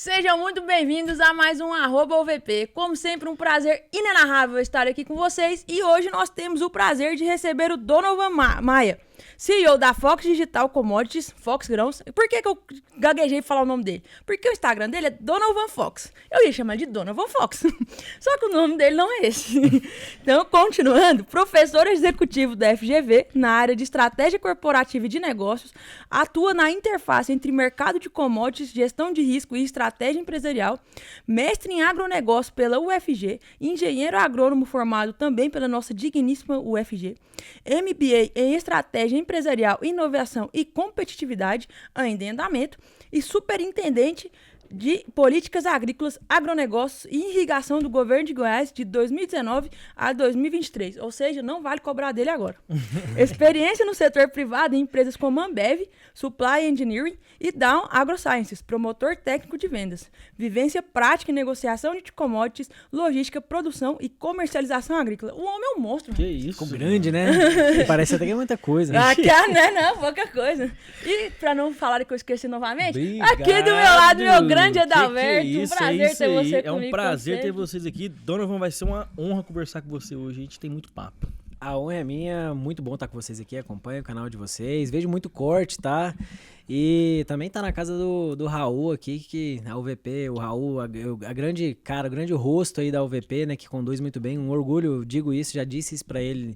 Sejam muito bem-vindos a mais um @OVP. Como sempre, um prazer inenarrável estar aqui com vocês. E hoje nós temos o prazer de receber o Donovan Maia, CEO da Fox Digital Commodities, Fox Grãos. Por que eu gaguejei falar o nome dele? Porque o Instagram dele é Donovan Fox. Eu ia chamar de Donovan Fox, só que o nome dele não é esse. Então, continuando, professor executivo da FGV na área de estratégia corporativa e de negócios, atua na interface entre mercado de commodities, gestão de risco e estratégia empresarial, mestre em agronegócio pela UFG, engenheiro agrônomo formado também pela nossa digníssima UFG, MBA em estratégia empresarial, inovação e competitividade, ainda em andamento, e superintendente de políticas agrícolas, agronegócios e irrigação do governo de Goiás de 2019 a 2023, ou seja, não vale cobrar dele agora. Experiência no setor privado em empresas como Ambev, Supply Engineering e Down AgroSciences, promotor técnico de vendas. Vivência prática em negociação de commodities, logística, produção e comercialização agrícola. O homem é um monstro. Que isso? Ficou grande, né? Parece até que é muita coisa. Não, pouca coisa. E pra não falar que eu esqueci novamente, Obrigado. Aqui do meu lado, meu grande Adalberto. Que é Um prazer ter você comigo. É um prazer ter vocês aqui. Donovan, vai ser uma honra conversar com você hoje. A gente tem muito papo. A honra é minha, muito bom estar com vocês aqui, acompanho o canal de vocês, vejo muito corte, tá? E também tá na casa do Raul aqui, que a UVP, o Raul, a grande cara, o grande rosto aí da UVP, né, que conduz muito bem, um orgulho, digo isso, já disse isso pra ele,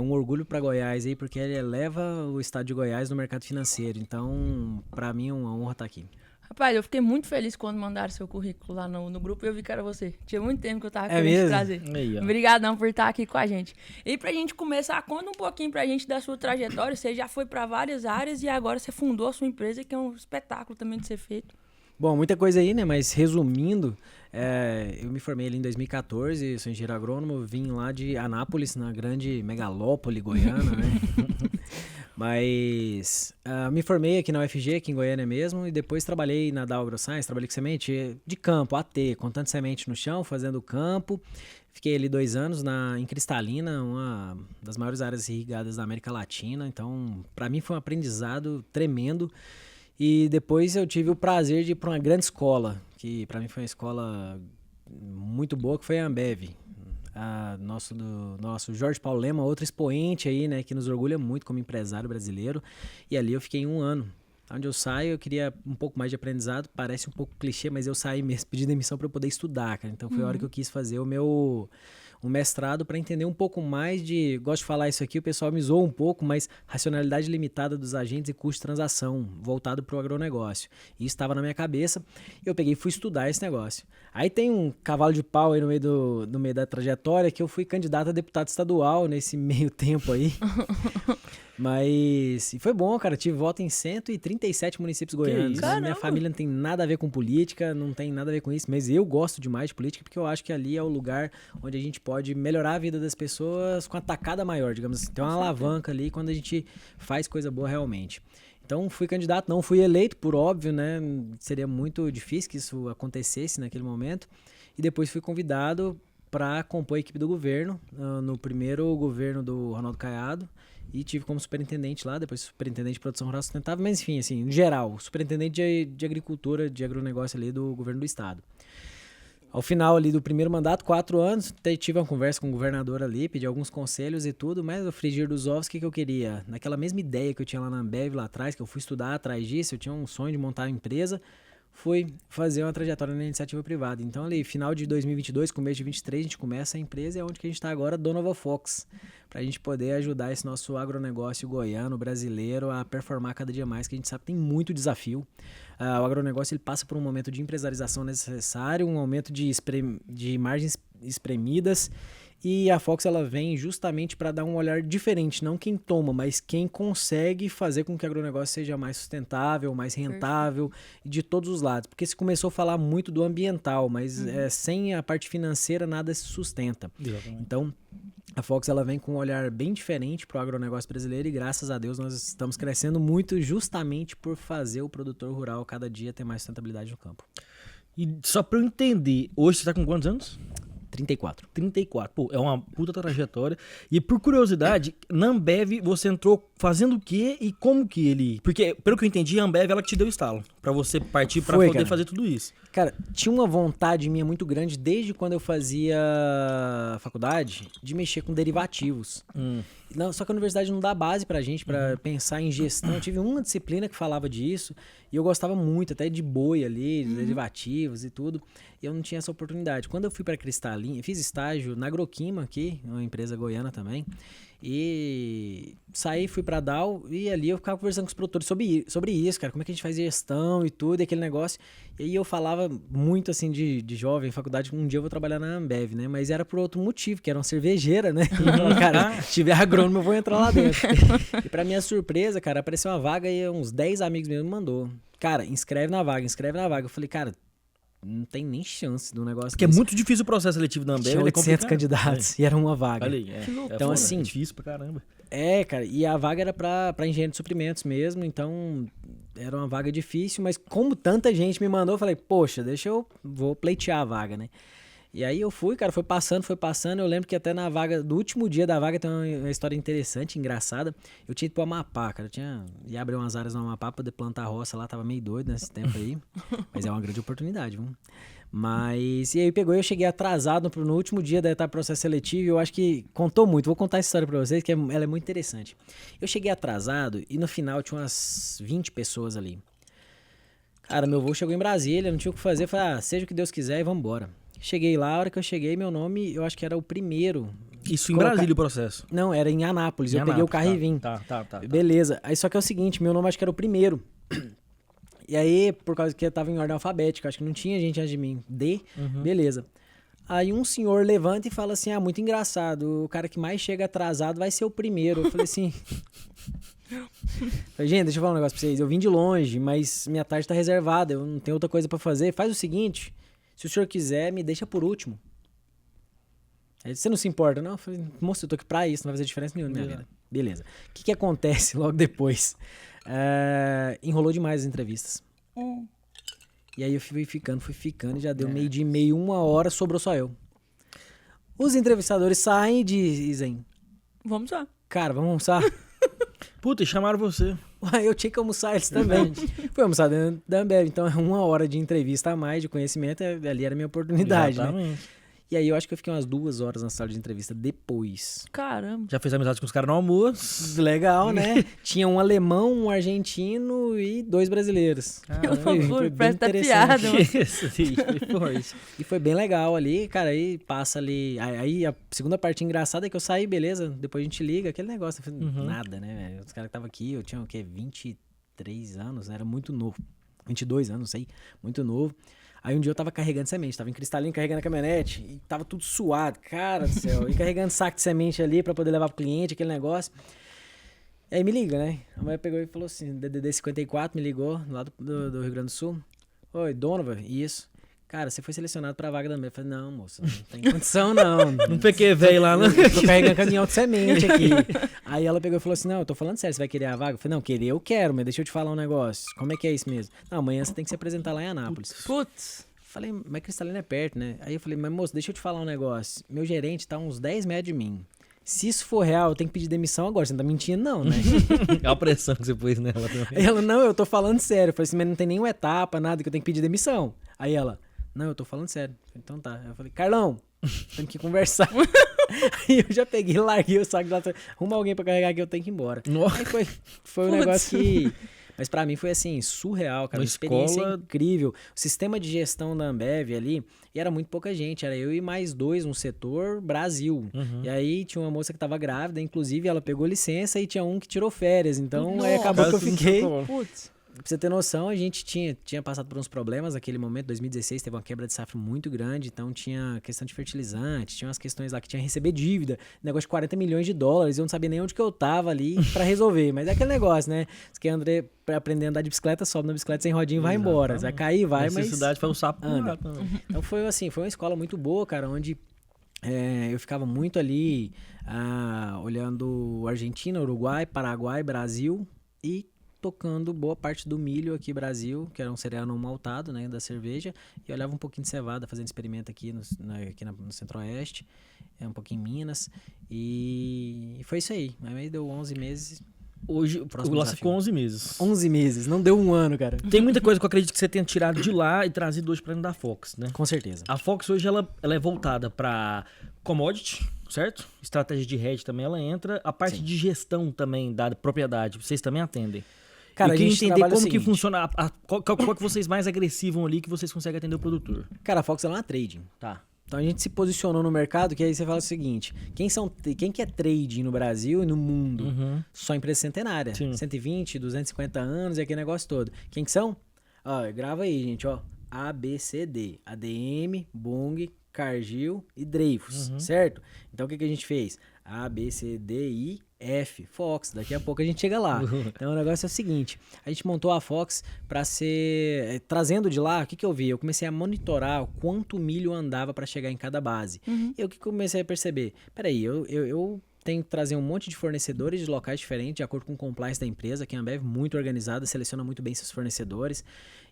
um orgulho pra Goiás aí, porque ele eleva o estado de Goiás no mercado financeiro, então pra mim é uma honra estar aqui. Rapaz, eu fiquei muito feliz quando mandaram seu currículo lá no grupo e eu vi que era você. Tinha muito tempo que eu tava querendo te trazer. Obrigadão por estar aqui com a gente. E pra gente começar, conta um pouquinho pra gente da sua trajetória. Você já foi pra várias áreas e agora você fundou a sua empresa, que é um espetáculo também de ser feito. Bom, muita coisa aí, né? Mas resumindo, eu me formei ali em 2014, sou engenheiro agrônomo, vim lá de Anápolis, na grande megalópole goiana, né? Mas me formei aqui na UFG, aqui em Goiânia mesmo, e depois trabalhei na Dow AgroScience, trabalhei com semente de campo, AT, contando semente no chão, fazendo campo. Fiquei ali 2 anos em Cristalina, uma das maiores áreas irrigadas da América Latina. Então, para mim foi um aprendizado tremendo. E depois eu tive o prazer de ir para uma grande escola, que para mim foi uma escola muito boa, que foi a Ambev. Nosso Jorge Paulo Lema, outro expoente aí, né, que nos orgulha muito como empresário brasileiro. E ali eu fiquei 1 ano. Onde eu saio, eu queria um pouco mais de aprendizado, parece um pouco clichê, mas eu saí mesmo, pedi demissão para eu poder estudar, cara. Então foi a hora que eu quis fazer o mestrado para entender um pouco mais gosto de falar isso aqui, o pessoal me zoa um pouco, mas racionalidade limitada dos agentes e custo de transação, voltado para o agronegócio. Isso estava na minha cabeça, eu peguei e fui estudar esse negócio. Aí tem um cavalo de pau aí no meio da trajetória, que eu fui candidato a deputado estadual nesse meio tempo aí. Mas foi bom, cara, tive voto em 137 municípios goianos. Minha família não tem nada a ver com política, não tem nada a ver com isso, mas eu gosto demais de política porque eu acho que ali é o lugar onde a gente pode melhorar a vida das pessoas com a tacada maior, digamos assim. Tem uma alavanca ali quando a gente faz coisa boa realmente. Então fui candidato, não fui eleito, por óbvio, né? Seria muito difícil que isso acontecesse naquele momento. E depois fui convidado para compor a equipe do governo, no primeiro governo do Ronaldo Caiado. E tive como superintendente lá, depois superintendente de produção rural sustentável, mas enfim, assim, em geral, superintendente de agricultura, de agronegócio ali do governo do estado. Ao final ali do primeiro mandato, 4 anos, tive uma conversa com o governador ali, pedi alguns conselhos e tudo, mas no frigir dos ovos, o que eu queria? Naquela mesma ideia que eu tinha lá na Ambev, lá atrás, que eu fui estudar atrás disso, eu tinha um sonho de montar uma empresa, fui fazer uma trajetória na iniciativa privada. Então ali, final de 2022, começo de 2023, a gente começa a empresa, é onde que a gente está agora, Donovan Fox, para a gente poder ajudar esse nosso agronegócio goiano, brasileiro, a performar cada dia mais, que a gente sabe que tem muito desafio. O agronegócio ele passa por um momento de empresarização necessário, um aumento de margens espremidas, e a Fox ela vem justamente para dar um olhar diferente, não quem toma, mas quem consegue fazer com que o agronegócio seja mais sustentável, mais rentável, de todos os lados. Porque se começou a falar muito do ambiental, mas sem a parte financeira nada se sustenta. Exatamente. Então, a Fox ela vem com um olhar bem diferente para o agronegócio brasileiro e graças a Deus nós estamos crescendo muito justamente por fazer o produtor rural cada dia ter mais sustentabilidade no campo. E só para eu entender, hoje você está com quantos anos? 34. 34. Pô, é uma puta trajetória. E por curiosidade, na Ambev você entrou fazendo o quê e como que ele... Porque, pelo que eu entendi, a Ambev ela que te deu estalo pra você partir pra poder fazer tudo isso. Cara, tinha uma vontade minha muito grande desde quando eu fazia faculdade de mexer com derivativos. Não, só que a universidade não dá base pra gente pra pensar em gestão. Eu tive uma disciplina que falava disso e eu gostava muito até de boi ali, de derivativos e tudo. E eu não tinha essa oportunidade. Quando eu fui pra Cristalina, fiz estágio na Agroquima aqui, uma empresa goiana também. E saí, fui pra Dow e ali eu ficava conversando com os produtores sobre isso, cara, como é que a gente faz gestão e tudo, e aquele negócio. E aí eu falava muito assim de jovem, faculdade, um dia eu vou trabalhar na Ambev, né? Mas era por outro motivo, que era uma cervejeira, né? Então, cara, se tiver agrônomo eu vou entrar lá dentro. E pra minha surpresa, cara, apareceu uma vaga e uns 10 amigos meus me mandou. Cara, inscreve na vaga. Eu falei, cara, não tem nem chance do negócio Porque desse. é muito difícil o processo seletivo da Ambev. Tinha 800 candidatos e era uma vaga. Olha aí, Então, assim, é difícil pra caramba. cara, e a vaga era pra engenheiro de suprimentos mesmo, então era uma vaga difícil, mas como tanta gente me mandou, eu falei, poxa, vou pleitear a vaga, né? E aí eu fui, cara, foi passando, eu lembro que até na vaga, do último dia da vaga tem uma história interessante, engraçada, eu tinha ido pro Amapá, cara, ia abrir umas áreas no Amapá pra poder plantar roça lá, tava meio doido nesse tempo aí, mas é uma grande oportunidade, viu? Mas, e aí eu cheguei atrasado no último dia da etapa processo seletivo, e eu acho que contou muito, vou contar essa história pra vocês, que ela é muito interessante. Eu cheguei atrasado e no final tinha umas 20 pessoas ali. Cara, meu voo chegou em Brasília, não tinha o que fazer, falei, seja o que Deus quiser e vambora. Cheguei lá, a hora que eu cheguei, meu nome, eu acho que era o primeiro. Isso em Brasília o processo? Não, era em Anápolis, eu peguei o carro e vim. Tá. Beleza, aí só que é o seguinte, meu nome acho que era o primeiro. E aí, por causa que eu tava em ordem alfabética, acho que não tinha gente antes de mim. Beleza. Aí um senhor levanta e fala assim, muito engraçado, o cara que mais chega atrasado vai ser o primeiro. Eu falei assim... Falei, gente, deixa eu falar um negócio pra vocês, eu vim de longe, mas minha tarde tá reservada, eu não tenho outra coisa pra fazer. Faz o seguinte, se o senhor quiser, me deixa por último. Aí você não se importa, não? Eu falei, moço, eu tô aqui pra isso, não vai fazer diferença nenhuma na minha vida. Beleza. O que acontece logo depois? Enrolou demais as entrevistas. E aí eu fui ficando, e já deu meio-dia e meio, 1h, sobrou só eu. Os entrevistadores saem e dizem... Vamos lá. Cara, vamos almoçar? Puta, e chamaram você. Uai, eu tinha que almoçar eles também. Fui almoçar dentro da Ambev, então é 1h de entrevista a mais, de conhecimento, ali era a minha oportunidade, Exatamente. né? E aí eu acho que eu fiquei umas 2 horas na sala de entrevista depois. Caramba. Já fez amizade com os caras no almoço. Legal, né? Tinha um alemão, um argentino e 2 brasileiros. Foi bem interessante. Isso, foi forte. E foi bem legal ali, cara, aí passa ali... Aí a segunda parte engraçada é que eu saí, beleza, depois a gente liga, aquele negócio. Eu falei, nada, né, velho? Os caras que estavam aqui, eu tinha o quê? 23 anos, né? Era muito novo. 22 anos, não sei, muito novo. Aí um dia eu tava carregando semente, tava em Cristalina carregando a caminhonete e tava tudo suado, cara do céu. E carregando saco de semente ali pra poder levar pro cliente, aquele negócio. E aí me liga, né? A mulher pegou e falou assim, DDD 54 me ligou, lá do Rio Grande do Sul. Oi, Donovan, isso. Cara, você foi selecionado pra vaga da minha. Eu falei, não, moça, não tem condição, não. Não peguei velho lá, não. Tô carregando caminhão de semente aqui. Aí ela pegou e falou assim, não, eu tô falando sério, você vai querer a vaga? Eu falei, não, querer eu quero, mas deixa eu te falar um negócio. Como é que é isso mesmo? Não, amanhã você tem que se apresentar lá em Anápolis. Putz. Falei, mas Cristalina é perto, né? Aí eu falei, mas moço, deixa eu te falar um negócio. Meu gerente tá a uns 10 metros de mim. Se isso for real, eu tenho que pedir demissão agora. Você não tá mentindo, não, né? É a pressão que você pôs nela também. Aí ela, não, eu tô falando sério. Eu falei assim, mas não tem nenhuma etapa, nada, que eu tenho que pedir demissão. Aí ela, não, eu tô falando sério. Então tá. Eu falei, Carlão, temos que conversar. Aí eu já peguei, larguei o saco de lá, arruma alguém pra carregar aqui, eu tenho que ir embora. Aí foi um negócio que... Mas pra mim foi assim, surreal, cara. Uma experiência incrível. O sistema de gestão da Ambev ali, e era muito pouca gente. Era eu e mais 2 no setor Brasil. E aí tinha uma moça que tava grávida, inclusive ela pegou licença e tinha um que tirou férias. Então aí acabou que eu fiquei... Putz. Pra você ter noção, a gente tinha passado por uns problemas naquele momento, 2016, teve uma quebra de safra muito grande, então tinha questão de fertilizante, tinha umas questões lá que tinha que receber dívida, negócio de 40 milhões de dólares, eu não sabia nem onde que eu tava ali pra resolver, mas é aquele negócio, né? Você quer aprender a andar de bicicleta, sobe na bicicleta sem rodinha e vai embora, você vai cair, vai, mas... necessidade faz um sapo anda. Então foi assim, foi uma escola muito boa, cara, onde... eu ficava muito ali olhando Argentina, Uruguai, Paraguai, Brasil e tocando boa parte do milho aqui Brasil, que era um cereal não maltado, né, da cerveja, e olhava um pouquinho de cevada, fazendo experimento aqui no Centro-Oeste, um pouquinho em Minas, e foi isso aí. Aí deu 11 meses, Hoje, o Laço ficou 11 meses. 11 meses, não deu um ano, cara. Tem muita coisa que eu acredito que você tenha tirado de lá e trazido hoje pra dentro da Fox, né? Com certeza. A Fox hoje, ela é voltada pra commodity, certo? Estratégia de hedge também, ela entra. A parte de gestão também da propriedade, vocês também atendem. Cara, eu a queria gente entender trabalha como o que seguinte. funciona, qual que vocês mais agressivam ali que vocês conseguem atender o produtor. Cara, a Fox ela é uma trading. Tá. Então a gente se posicionou no mercado, que aí você fala o seguinte, quem que é trading no Brasil e no mundo? Só empresa centenária. Sim. 120, 250 anos e aquele negócio todo. Quem que são? Ó, grava aí, gente, ó. A, B, C, D. ADM, Bung, Cargill e Dreyfus, certo? Então o que a gente fez? A, B, C, D, I, F, Fox. Daqui a pouco a gente chega lá. Então o negócio é o seguinte, a gente montou a Fox para ser... Trazendo de lá, o que eu vi? Eu comecei a monitorar o quanto milho andava para chegar em cada base. E o que eu comecei a perceber? Peraí, eu tenho que trazer um monte de fornecedores de locais diferentes, de acordo com o compliance da empresa, que a Ambev é muito organizada, seleciona muito bem seus fornecedores.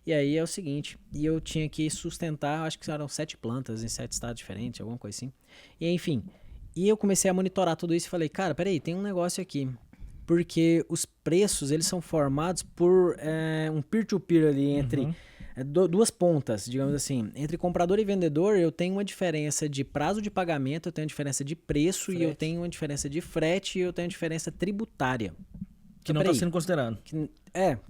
E aí é o seguinte, e eu tinha que sustentar, acho que eram 7 plantas em 7 estados diferentes, alguma coisa assim. E enfim, e eu comecei a monitorar tudo isso e falei, cara, peraí, tem um negócio aqui. Porque os preços, eles são formados por um peer-to-peer ali entre... duas pontas, digamos assim. Entre comprador e vendedor, eu tenho uma diferença de prazo de pagamento, eu tenho uma diferença de preço, frete. E eu tenho uma diferença de frete e eu tenho uma diferença tributária. Que não está sendo considerado. Que não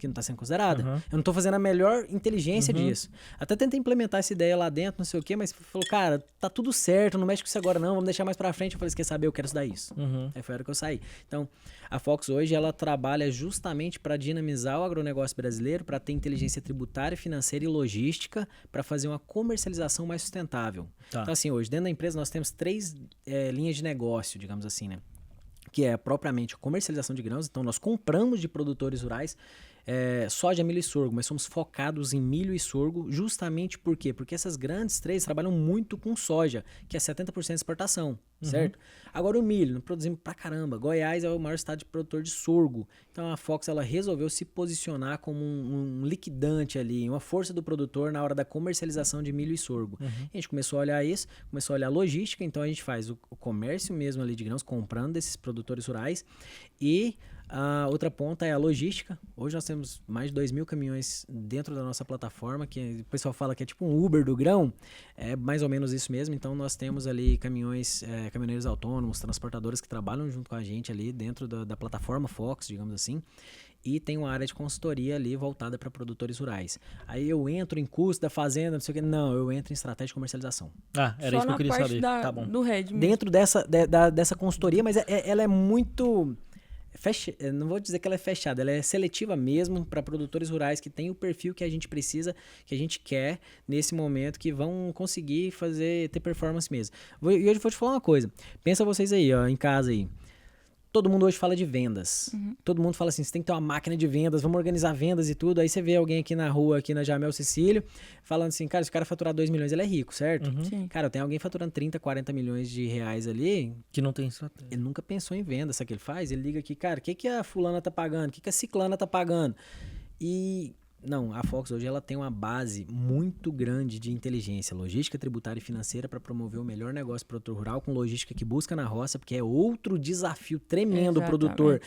está sendo considerada. Eu não estou fazendo a melhor inteligência disso. Até tentei implementar essa ideia lá dentro, não sei o quê, mas falou, cara, tá tudo certo, não mexe com isso agora não, vamos deixar mais pra frente. Eu falei, você quer saber, eu quero estudar isso. Aí foi a hora que eu saí. Então, a Fox hoje, ela trabalha justamente para dinamizar o agronegócio brasileiro, para ter inteligência tributária, financeira e logística, para fazer uma comercialização mais sustentável. Tá. Então, assim, hoje, dentro da empresa, nós temos 3 linhas de negócio, digamos assim, né? Que é propriamente a comercialização de grãos. Então, nós compramos de produtores rurais soja, milho e sorgo, mas somos focados em milho e sorgo justamente por quê? Porque essas grandes 3 trabalham muito com soja, que é 70% de exportação, certo? Agora o milho, nós produzimos pra caramba. Goiás é o maior estado de produtor de sorgo. Então a Fox ela resolveu se posicionar como um liquidante ali, uma força do produtor na hora da comercialização de milho e sorgo. A gente começou a olhar isso, começou a olhar a logística, então a gente faz o comércio mesmo ali de grãos, comprando desses produtores rurais e... A outra ponta é a logística. Hoje nós temos mais de 2.000 caminhões dentro da nossa plataforma, que o pessoal fala que é tipo um Uber do grão. É mais ou menos isso mesmo. Então nós temos ali caminhoneiros autônomos, transportadores que trabalham junto com a gente ali dentro da plataforma Fox, digamos assim. E tem uma área de consultoria ali voltada para produtores rurais. Aí eu entro em custo da fazenda, não sei o que. Não, eu entro em estratégia de comercialização. Ah, era isso que eu queria saber. Tá bom. Do Red mesmo. Dentro dessa consultoria, mas ela é muito... não vou dizer que ela é fechada, ela é seletiva mesmo para produtores rurais que tem o perfil que a gente precisa, que a gente quer nesse momento, que vão conseguir ter performance mesmo. E hoje eu vou te falar uma coisa. Pensa vocês aí, ó, em casa aí. Todo mundo hoje fala de vendas. Todo mundo fala assim, você tem que ter uma máquina de vendas, vamos organizar vendas e tudo. Aí você vê alguém aqui na rua, aqui na Jamel Cecílio, falando assim, cara, se o cara faturar 2 milhões, ele é rico, certo? Sim. Cara, tem alguém faturando 30, 40 milhões de reais ali... Que não tem estratégia. Ele nunca pensou em venda, sabe o que ele faz? Ele liga aqui, cara, o que a fulana tá pagando? O que a ciclana tá pagando? E... Não, a Fox hoje ela tem uma base muito grande de inteligência, logística tributária e financeira para promover o melhor negócio pro produtor rural com logística que busca na roça, porque é outro desafio tremendo o produtor.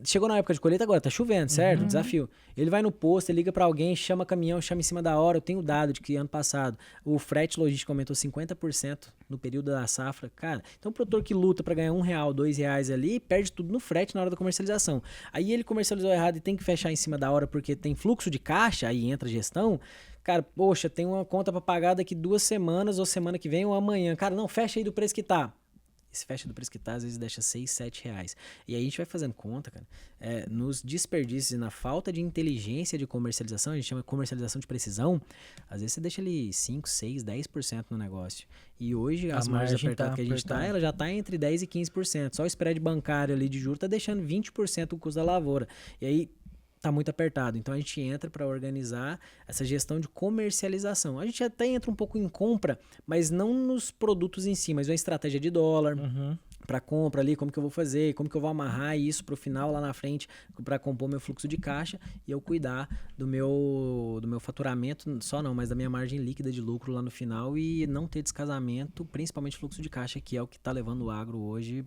Chegou na época de colheita agora, tá chovendo, certo? Desafio. Ele vai no posto, ele liga para alguém, chama caminhão, chama em cima da hora. Eu tenho dado de que ano passado o frete logístico aumentou 50% no período da safra. Cara, então o produtor que luta para ganhar R$1, R$2 ali, perde tudo no frete na hora da comercialização. Aí ele comercializou errado e tem que fechar em cima da hora porque tem fluxo de caixa, aí entra a gestão, cara, poxa, tem uma conta para pagar daqui 2 semanas, ou semana que vem, ou amanhã. Cara, não, fecha aí do preço que tá. Esse fecha do preço que tá, às vezes deixa R$6, R$7. E aí a gente vai fazendo conta, cara, nos desperdícios e na falta de inteligência de comercialização, a gente chama de comercialização de precisão, às vezes você deixa ali 5, 6, 10% no negócio. E hoje as margens apertadas que a gente tá, ela já tá entre 10% e 15%. Só o spread bancário ali de juros tá deixando 20% o custo da lavoura. E aí tá muito apertado. Então a gente entra para organizar essa gestão de comercialização. A gente até entra um pouco em compra, mas não nos produtos em si, mas uma estratégia de dólar para compra ali, como que eu vou fazer, como que eu vou amarrar isso para o final lá na frente para compor meu fluxo de caixa e eu cuidar do meu faturamento, mas da minha margem líquida de lucro lá no final e não ter descasamento, principalmente fluxo de caixa, que é o que está levando o agro hoje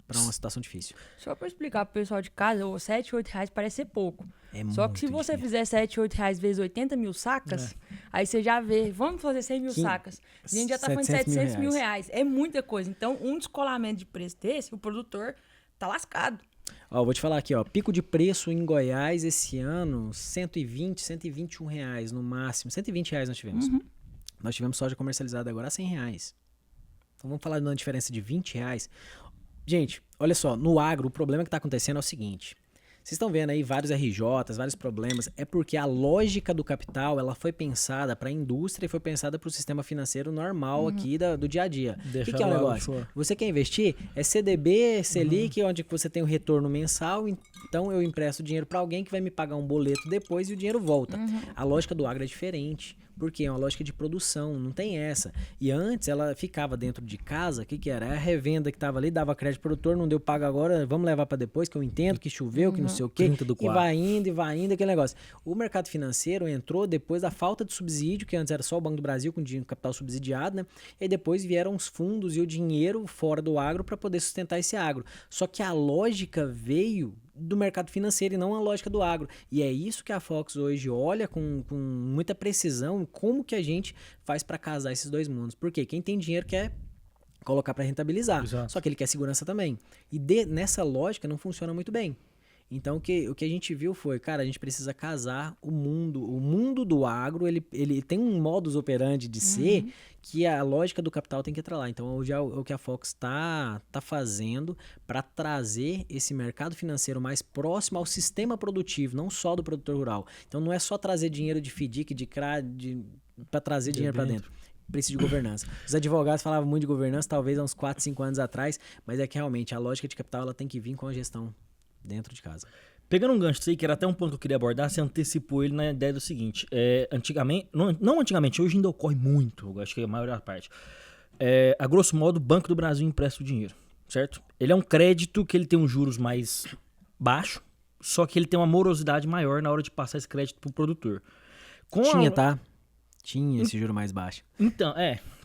para uma situação difícil. Só pra explicar pro pessoal de casa, R$ 7, R$ 8 parece ser pouco. Só que se muito você dinheiro. fizer 7, R$ 8 vezes 80 mil sacas, aí você já vê, vamos fazer 100 mil sacas. A gente já tá falando de 700 mil reais. É muita coisa. Então, um descolamento de preço desse, o produtor tá lascado. Ó, vou te falar aqui, ó, pico de preço em Goiás esse ano, 120, 121 reais no máximo. 120 reais nós tivemos. Nós tivemos soja comercializada agora a 100 reais. Então vamos falar de uma diferença de 20 reais. Gente, olha só, no agro o problema que está acontecendo é o seguinte. Vocês estão vendo aí vários RJs, vários problemas. É porque a lógica do capital ela foi pensada para a indústria e foi pensada para o sistema financeiro normal aqui do dia a dia. O que é o negócio? Você quer investir? É CDB, Selic, onde você tem o retorno mensal. Então eu empresto dinheiro para alguém que vai me pagar um boleto depois e o dinheiro volta. A lógica do agro é diferente. Porque é uma lógica de produção, não tem essa. E antes ela ficava dentro de casa, o que era? A revenda que estava ali, dava crédito pro produtor, não deu pago agora, vamos levar para depois, que eu entendo que choveu, que não sei o quê. E vai indo, aquele negócio. O mercado financeiro entrou depois da falta de subsídio, que antes era só o Banco do Brasil com dinheiro capital subsidiado, né? E aí depois vieram os fundos e o dinheiro fora do agro para poder sustentar esse agro. Só que a lógica veio do mercado financeiro e não a lógica do agro. E é isso que a Fox hoje olha com muita precisão, como que a gente faz para casar esses dois mundos. Porque quem tem dinheiro quer colocar para rentabilizar, só que ele quer segurança também. E nessa lógica não funciona muito bem. Então, o que a gente viu foi, cara, a gente precisa casar o mundo. O mundo do agro, ele tem um modus operandi de ser que a lógica do capital tem que entrar lá. Então, hoje é o que a Fox está fazendo para trazer esse mercado financeiro mais próximo ao sistema produtivo, não só do produtor rural. Então, não é só trazer dinheiro de FDIC, de CRA, para trazer dinheiro para dentro. Precisa de governança. Os advogados falavam muito de governança, talvez há uns 4, 5 anos atrás, mas é que realmente a lógica de capital ela tem que vir com a gestão dentro de casa. Pegando um gancho disso aí, que era até um ponto que eu queria abordar, você antecipou ele na ideia do seguinte, antigamente, não antigamente, hoje ainda ocorre muito, eu acho que é a maior parte. A grosso modo, o Banco do Brasil empresta o dinheiro, certo? Ele é um crédito que ele tem um juros mais baixo, só que ele tem uma morosidade maior na hora de passar esse crédito pro produtor. Tinha esse juro mais baixo. Então,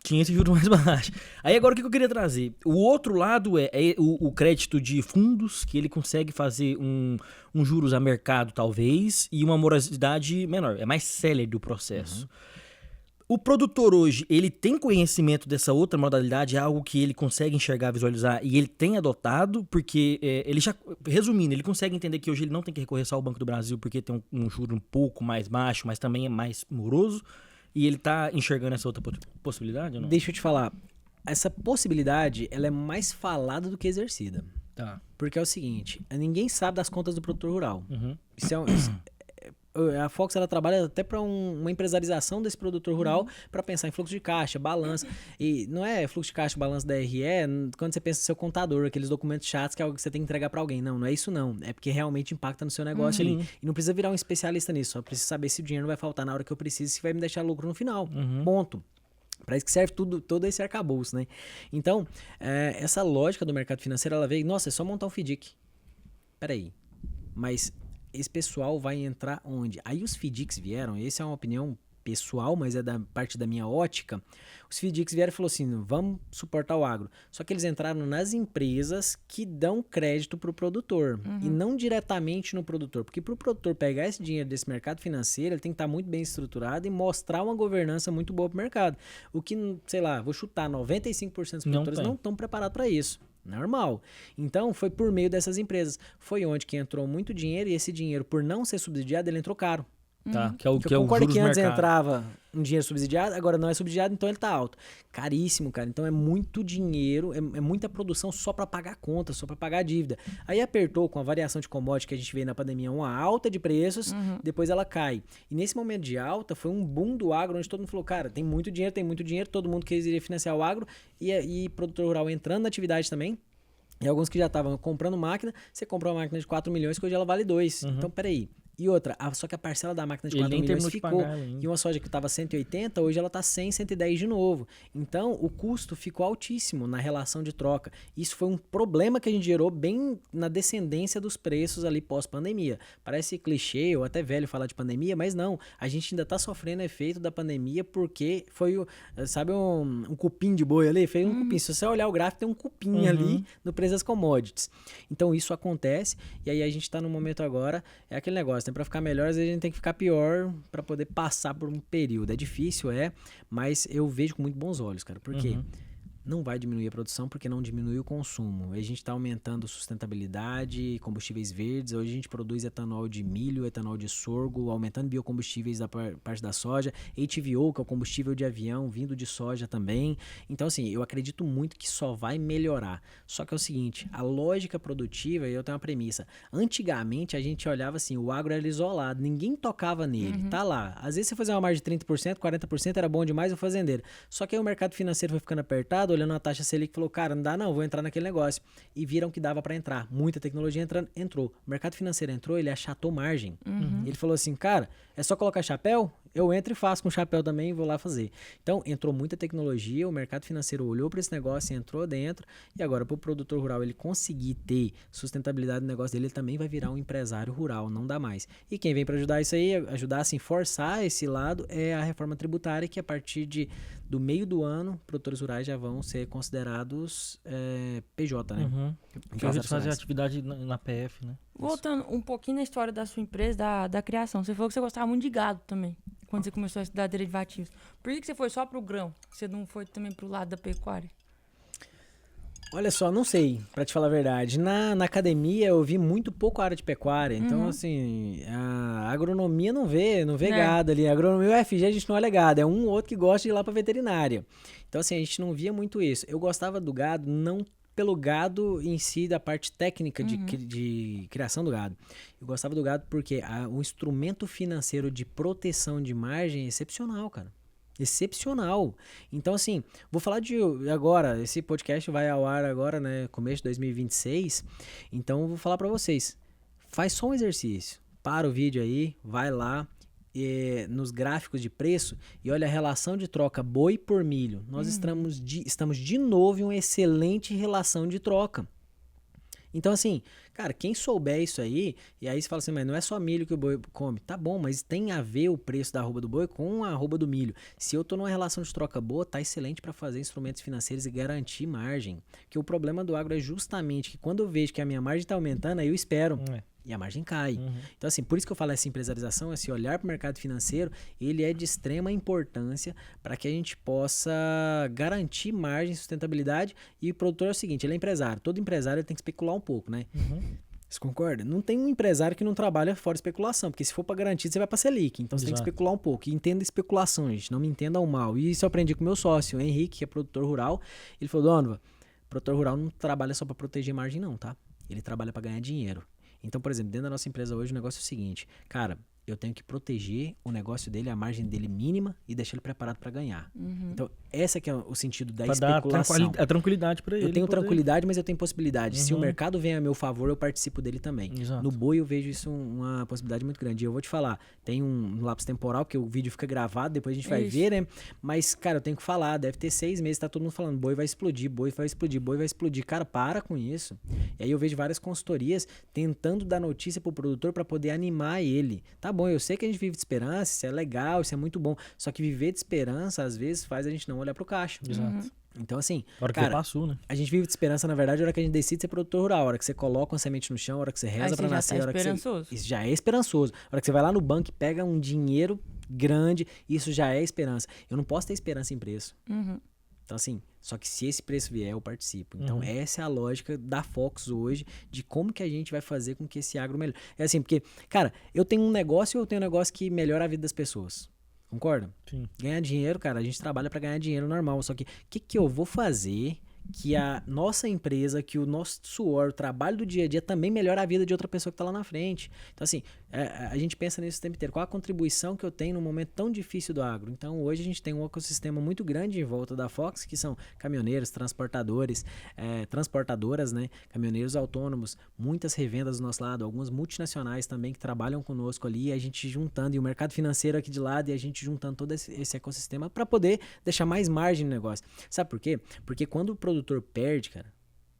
tinha esse juro mais baixo. Aí agora o que eu queria trazer? O outro lado é o crédito de fundos, que ele consegue fazer um juros a mercado, talvez, e uma morosidade menor. É mais célere o processo. O produtor hoje, ele tem conhecimento dessa outra modalidade, é algo que ele consegue enxergar, visualizar, e ele tem adotado, porque ele já, resumindo, ele consegue entender que hoje ele não tem que recorrer só ao Banco do Brasil, porque tem um juro um pouco mais baixo, mas também é mais moroso. E ele tá enxergando essa outra possibilidade ou não? Deixa eu te falar. Essa possibilidade, ela é mais falada do que exercida. Tá. Porque é o seguinte, ninguém sabe das contas do produtor rural. A Fox ela trabalha até para uma empresarização desse produtor rural para pensar em fluxo de caixa, balança. E não é fluxo de caixa, balança da RE, quando você pensa no seu contador, aqueles documentos chatos que é algo que você tem que entregar para alguém. Não é isso não. É porque realmente impacta no seu negócio ali. E não precisa virar um especialista nisso, só precisa saber se o dinheiro não vai faltar na hora que eu preciso e se vai me deixar lucro no final. Ponto. Para isso que serve todo esse arcabouço, né? Então, essa lógica do mercado financeiro, ela veio, nossa, é só montar um FDIC. Peraí, mas esse pessoal vai entrar onde? Aí os FDICs vieram, essa é uma opinião pessoal, mas é da parte da minha ótica. Os FDICs vieram e falaram assim, vamos suportar o agro. Só que eles entraram nas empresas que dão crédito para o produtor e não diretamente no produtor. Porque para o produtor pegar esse dinheiro desse mercado financeiro, ele tem que estar muito bem estruturado e mostrar uma governança muito boa para o mercado. O que, sei lá, vou chutar, 95% dos produtores não estão preparados para isso. Normal. Então, foi por meio dessas empresas. Foi onde que entrou muito dinheiro e esse dinheiro, por não ser subsidiado, ele entrou caro. Tá, que é o eu concordo que antes entrava um dinheiro subsidiado, agora não é subsidiado, então ele tá alto. Caríssimo, cara. Então é muito dinheiro, é muita produção só para pagar conta, só para pagar dívida. Aí apertou com a variação de commodity que a gente vê na pandemia, uma alta de preços, depois ela cai. E nesse momento de alta, foi um boom do agro, onde todo mundo falou, cara, tem muito dinheiro, todo mundo queria financiar o agro, e produtor rural entrando na atividade também. E alguns que já estavam comprando máquina, você comprou uma máquina de 4 milhões, que hoje ela vale 2. Então, peraí. E outra, só que a parcela da máquina de 4 milhões ficou. E uma soja que estava 180, hoje ela está 100, 110 de novo. Então, o custo ficou altíssimo na relação de troca. Isso foi um problema que a gente gerou bem na descendência dos preços ali pós-pandemia. Parece clichê ou até velho falar de pandemia, mas não. A gente ainda está sofrendo efeito da pandemia porque foi, sabe, um cupim de boi ali? Foi um cupim. Se você olhar o gráfico, tem um cupim ali no preço das commodities. Então, isso acontece. E aí a gente está no momento agora, é aquele negócio. Para ficar melhor, às vezes a gente tem que ficar pior para poder passar por um período. É difícil, mas eu vejo com muito bons olhos, cara. Por quê? Não vai diminuir a produção porque não diminui o consumo. A gente está aumentando sustentabilidade, combustíveis verdes. Hoje a gente produz etanol de milho, etanol de sorgo, aumentando biocombustíveis da parte da soja. HVO, que é o combustível de avião, vindo de soja também. Então, assim, eu acredito muito que só vai melhorar. Só que é o seguinte, a lógica produtiva, eu tenho uma premissa. Antigamente, a gente olhava assim, o agro era isolado, ninguém tocava nele. Tá lá. Às vezes você fazia uma margem de 30%, 40%, era bom demais o fazendeiro. Só que aí o mercado financeiro foi ficando apertado, olhando a taxa Selic, falou, cara, não dá não, vou entrar naquele negócio. E viram que dava para entrar. Muita tecnologia entrou. O mercado financeiro entrou, ele achatou margem. Ele falou assim, cara, é só colocar chapéu? Eu entro e faço com chapéu também e vou lá fazer. Então, entrou muita tecnologia, o mercado financeiro olhou para esse negócio, entrou dentro, e agora para o produtor rural ele conseguir ter sustentabilidade no negócio dele, ele também vai virar um empresário rural, não dá mais. E quem vem para ajudar isso aí, ajudar assim, forçar esse lado, é a reforma tributária, que a partir do meio do ano, produtores rurais já vão ser considerados PJ, né? Porque a gente fazer atividade na PF, né? Voltando um pouquinho na história da sua empresa, da criação. Você falou que você gostava muito de gado também, quando você começou a estudar derivativos. Por que você foi só pro grão? Você não foi também pro lado da pecuária? Olha só, não sei, pra te falar a verdade. Na academia eu vi muito pouco área de pecuária. Então, assim, a agronomia não vê gado ali. A agronomia e o UFG a gente não olha gado. É um ou outro que gosta de ir lá pra veterinária. Então, assim, a gente não via muito isso. Eu gostava do gado, não pelo gado em si, da parte técnica de criação do gado. Eu gostava do gado porque o instrumento financeiro de proteção de margem é excepcional, cara. Excepcional. Então, assim, vou falar de agora, esse podcast vai ao ar agora, né, começo de 2026, então eu vou falar pra vocês, faz só um exercício, para o vídeo aí, vai lá, nos gráficos de preço e olha a relação de troca boi por milho, nós estamos de novo em uma excelente relação de troca. Então, assim, cara, quem souber isso aí, e aí você fala assim, mas não é só milho que o boi come. Tá bom, mas tem a ver o preço da arroba do boi com a arroba do milho. Se eu tô numa relação de troca boa, tá excelente para fazer instrumentos financeiros e garantir margem. Porque o problema do agro é justamente que quando eu vejo que a minha margem tá aumentando, aí eu espero. E a margem cai. Então, assim, por isso que eu falo essa empresarização, esse olhar para o mercado financeiro, ele é de extrema importância para que a gente possa garantir margem e sustentabilidade. E o produtor é o seguinte, ele é empresário. Todo empresário ele tem que especular um pouco, né? Você concorda? Não tem um empresário que não trabalha fora especulação, porque se for para garantir, você vai para Selic. Então, você tem que especular um pouco. E entenda especulação, gente. Não me entendam mal. E isso eu aprendi com o meu sócio, o Henrique, que é produtor rural. Ele falou, Donovan, produtor rural não trabalha só para proteger margem não, tá? Ele trabalha para ganhar dinheiro. Então, por exemplo, dentro da nossa empresa hoje o negócio é o seguinte, cara, eu tenho que proteger o negócio dele, a margem dele mínima e deixar ele preparado para ganhar. Então, esse que é o sentido da especulação. Dar a tranquilidade para ele. Eu tenho tranquilidade, mas eu tenho possibilidade. Se o mercado vem a meu favor, eu participo dele também. No boi eu vejo isso uma possibilidade muito grande. E eu vou te falar, tem um lapso temporal, porque o vídeo fica gravado, depois a gente vai ver, né? Mas, cara, eu tenho que falar, deve ter 6 meses, tá todo mundo falando, boi vai explodir, boi vai explodir, boi vai explodir. Cara, para com isso. E aí eu vejo várias consultorias tentando dar notícia pro produtor para poder animar ele. Tá bom, eu sei que a gente vive de esperança, isso é legal, isso é muito bom. Só que viver de esperança, às vezes, faz a gente não olhar pro caixa. Então, assim, cara, passou, né? A gente vive de esperança, na verdade, a hora que a gente decide ser produtor rural. A hora que você coloca uma semente no chão, a hora que você reza pra nascer, a hora que você... Isso já é esperançoso. A hora que você vai lá no banco e pega um dinheiro grande, isso já é esperança. Eu não posso ter esperança em preço. Então, assim, só que se esse preço vier, eu participo. Então, essa é a lógica da Fox hoje, de como que a gente vai fazer com que esse agro melhore. É assim, porque, cara, eu tenho um negócio que melhora a vida das pessoas. Concorda? Sim. Ganhar dinheiro, cara, a gente trabalha para ganhar dinheiro normal. Só que o que eu vou fazer que a nossa empresa, que o nosso suor, o trabalho do dia a dia também melhora a vida de outra pessoa que tá lá na frente? Então, assim, a gente pensa nisso o tempo inteiro. Qual a contribuição que eu tenho num momento tão difícil do agro? Então, hoje a gente tem um ecossistema muito grande em volta da Fox, que são caminhoneiros, transportadores, transportadoras, né? Caminhoneiros autônomos, muitas revendas do nosso lado, algumas multinacionais também que trabalham conosco ali, a gente juntando, e o mercado financeiro aqui de lado, e a gente juntando todo esse ecossistema para poder deixar mais margem no negócio. Sabe por quê? Porque quando o produtor perde, cara,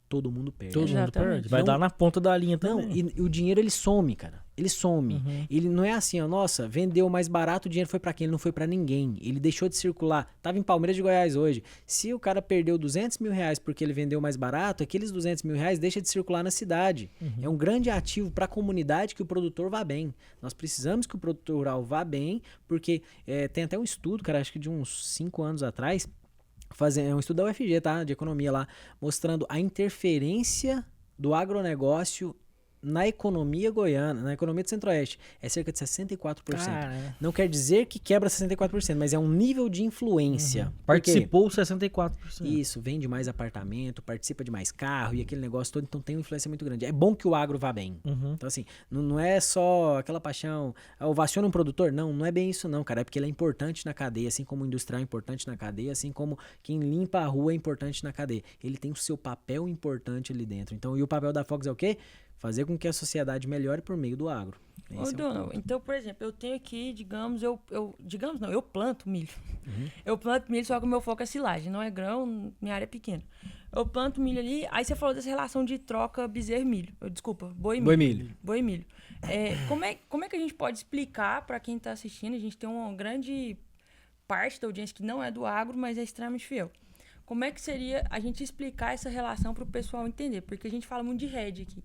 todo mundo perde. Todo mundo perde. Vai dar na ponta da linha também. Não, e o dinheiro ele some, cara. Ele some. Ele não é assim, ó, nossa, vendeu mais barato, o dinheiro foi pra quem? Ele não foi pra ninguém. Ele deixou de circular. Tava em Palmeiras de Goiás hoje. Se o cara perdeu R$200 mil porque ele vendeu mais barato, aqueles R$200 mil deixam de circular na cidade. É um grande ativo pra comunidade que o produtor vá bem. Nós precisamos que o produtor rural vá bem, porque tem até um estudo, cara, acho que de uns 5 anos atrás, um estudo da UFG, tá? De economia lá, mostrando a interferência do agronegócio na economia goiana, na economia do Centro-Oeste, é cerca de 64%. Cara. Não quer dizer que quebra 64%, mas é um nível de influência. Participou 64%. Isso, vende mais apartamento, participa de mais carro e aquele negócio todo, então tem uma influência muito grande. É bom que o agro vá bem. Então assim, não é só aquela paixão, ovaciona um produtor? Não é bem isso não, cara. É porque ele é importante na cadeia, assim como o industrial é importante na cadeia, assim como quem limpa a rua é importante na cadeia. Ele tem o seu papel importante ali dentro. Então, e o papel da Fox é o quê? Fazer com que a sociedade melhore por meio do agro. Então, por exemplo, eu tenho aqui, eu planto milho. Eu planto milho, só que o meu foco é silagem, não é grão, minha área é pequena. Eu planto milho ali, aí você falou dessa relação de troca bezerro-milho. Desculpa, boi-milho. Boi-milho. Como é que a gente pode explicar para quem está assistindo? A gente tem uma grande parte da audiência que não é do agro, mas é extremamente fiel. Como é que seria a gente explicar essa relação para o pessoal entender? Porque a gente fala muito de rede aqui.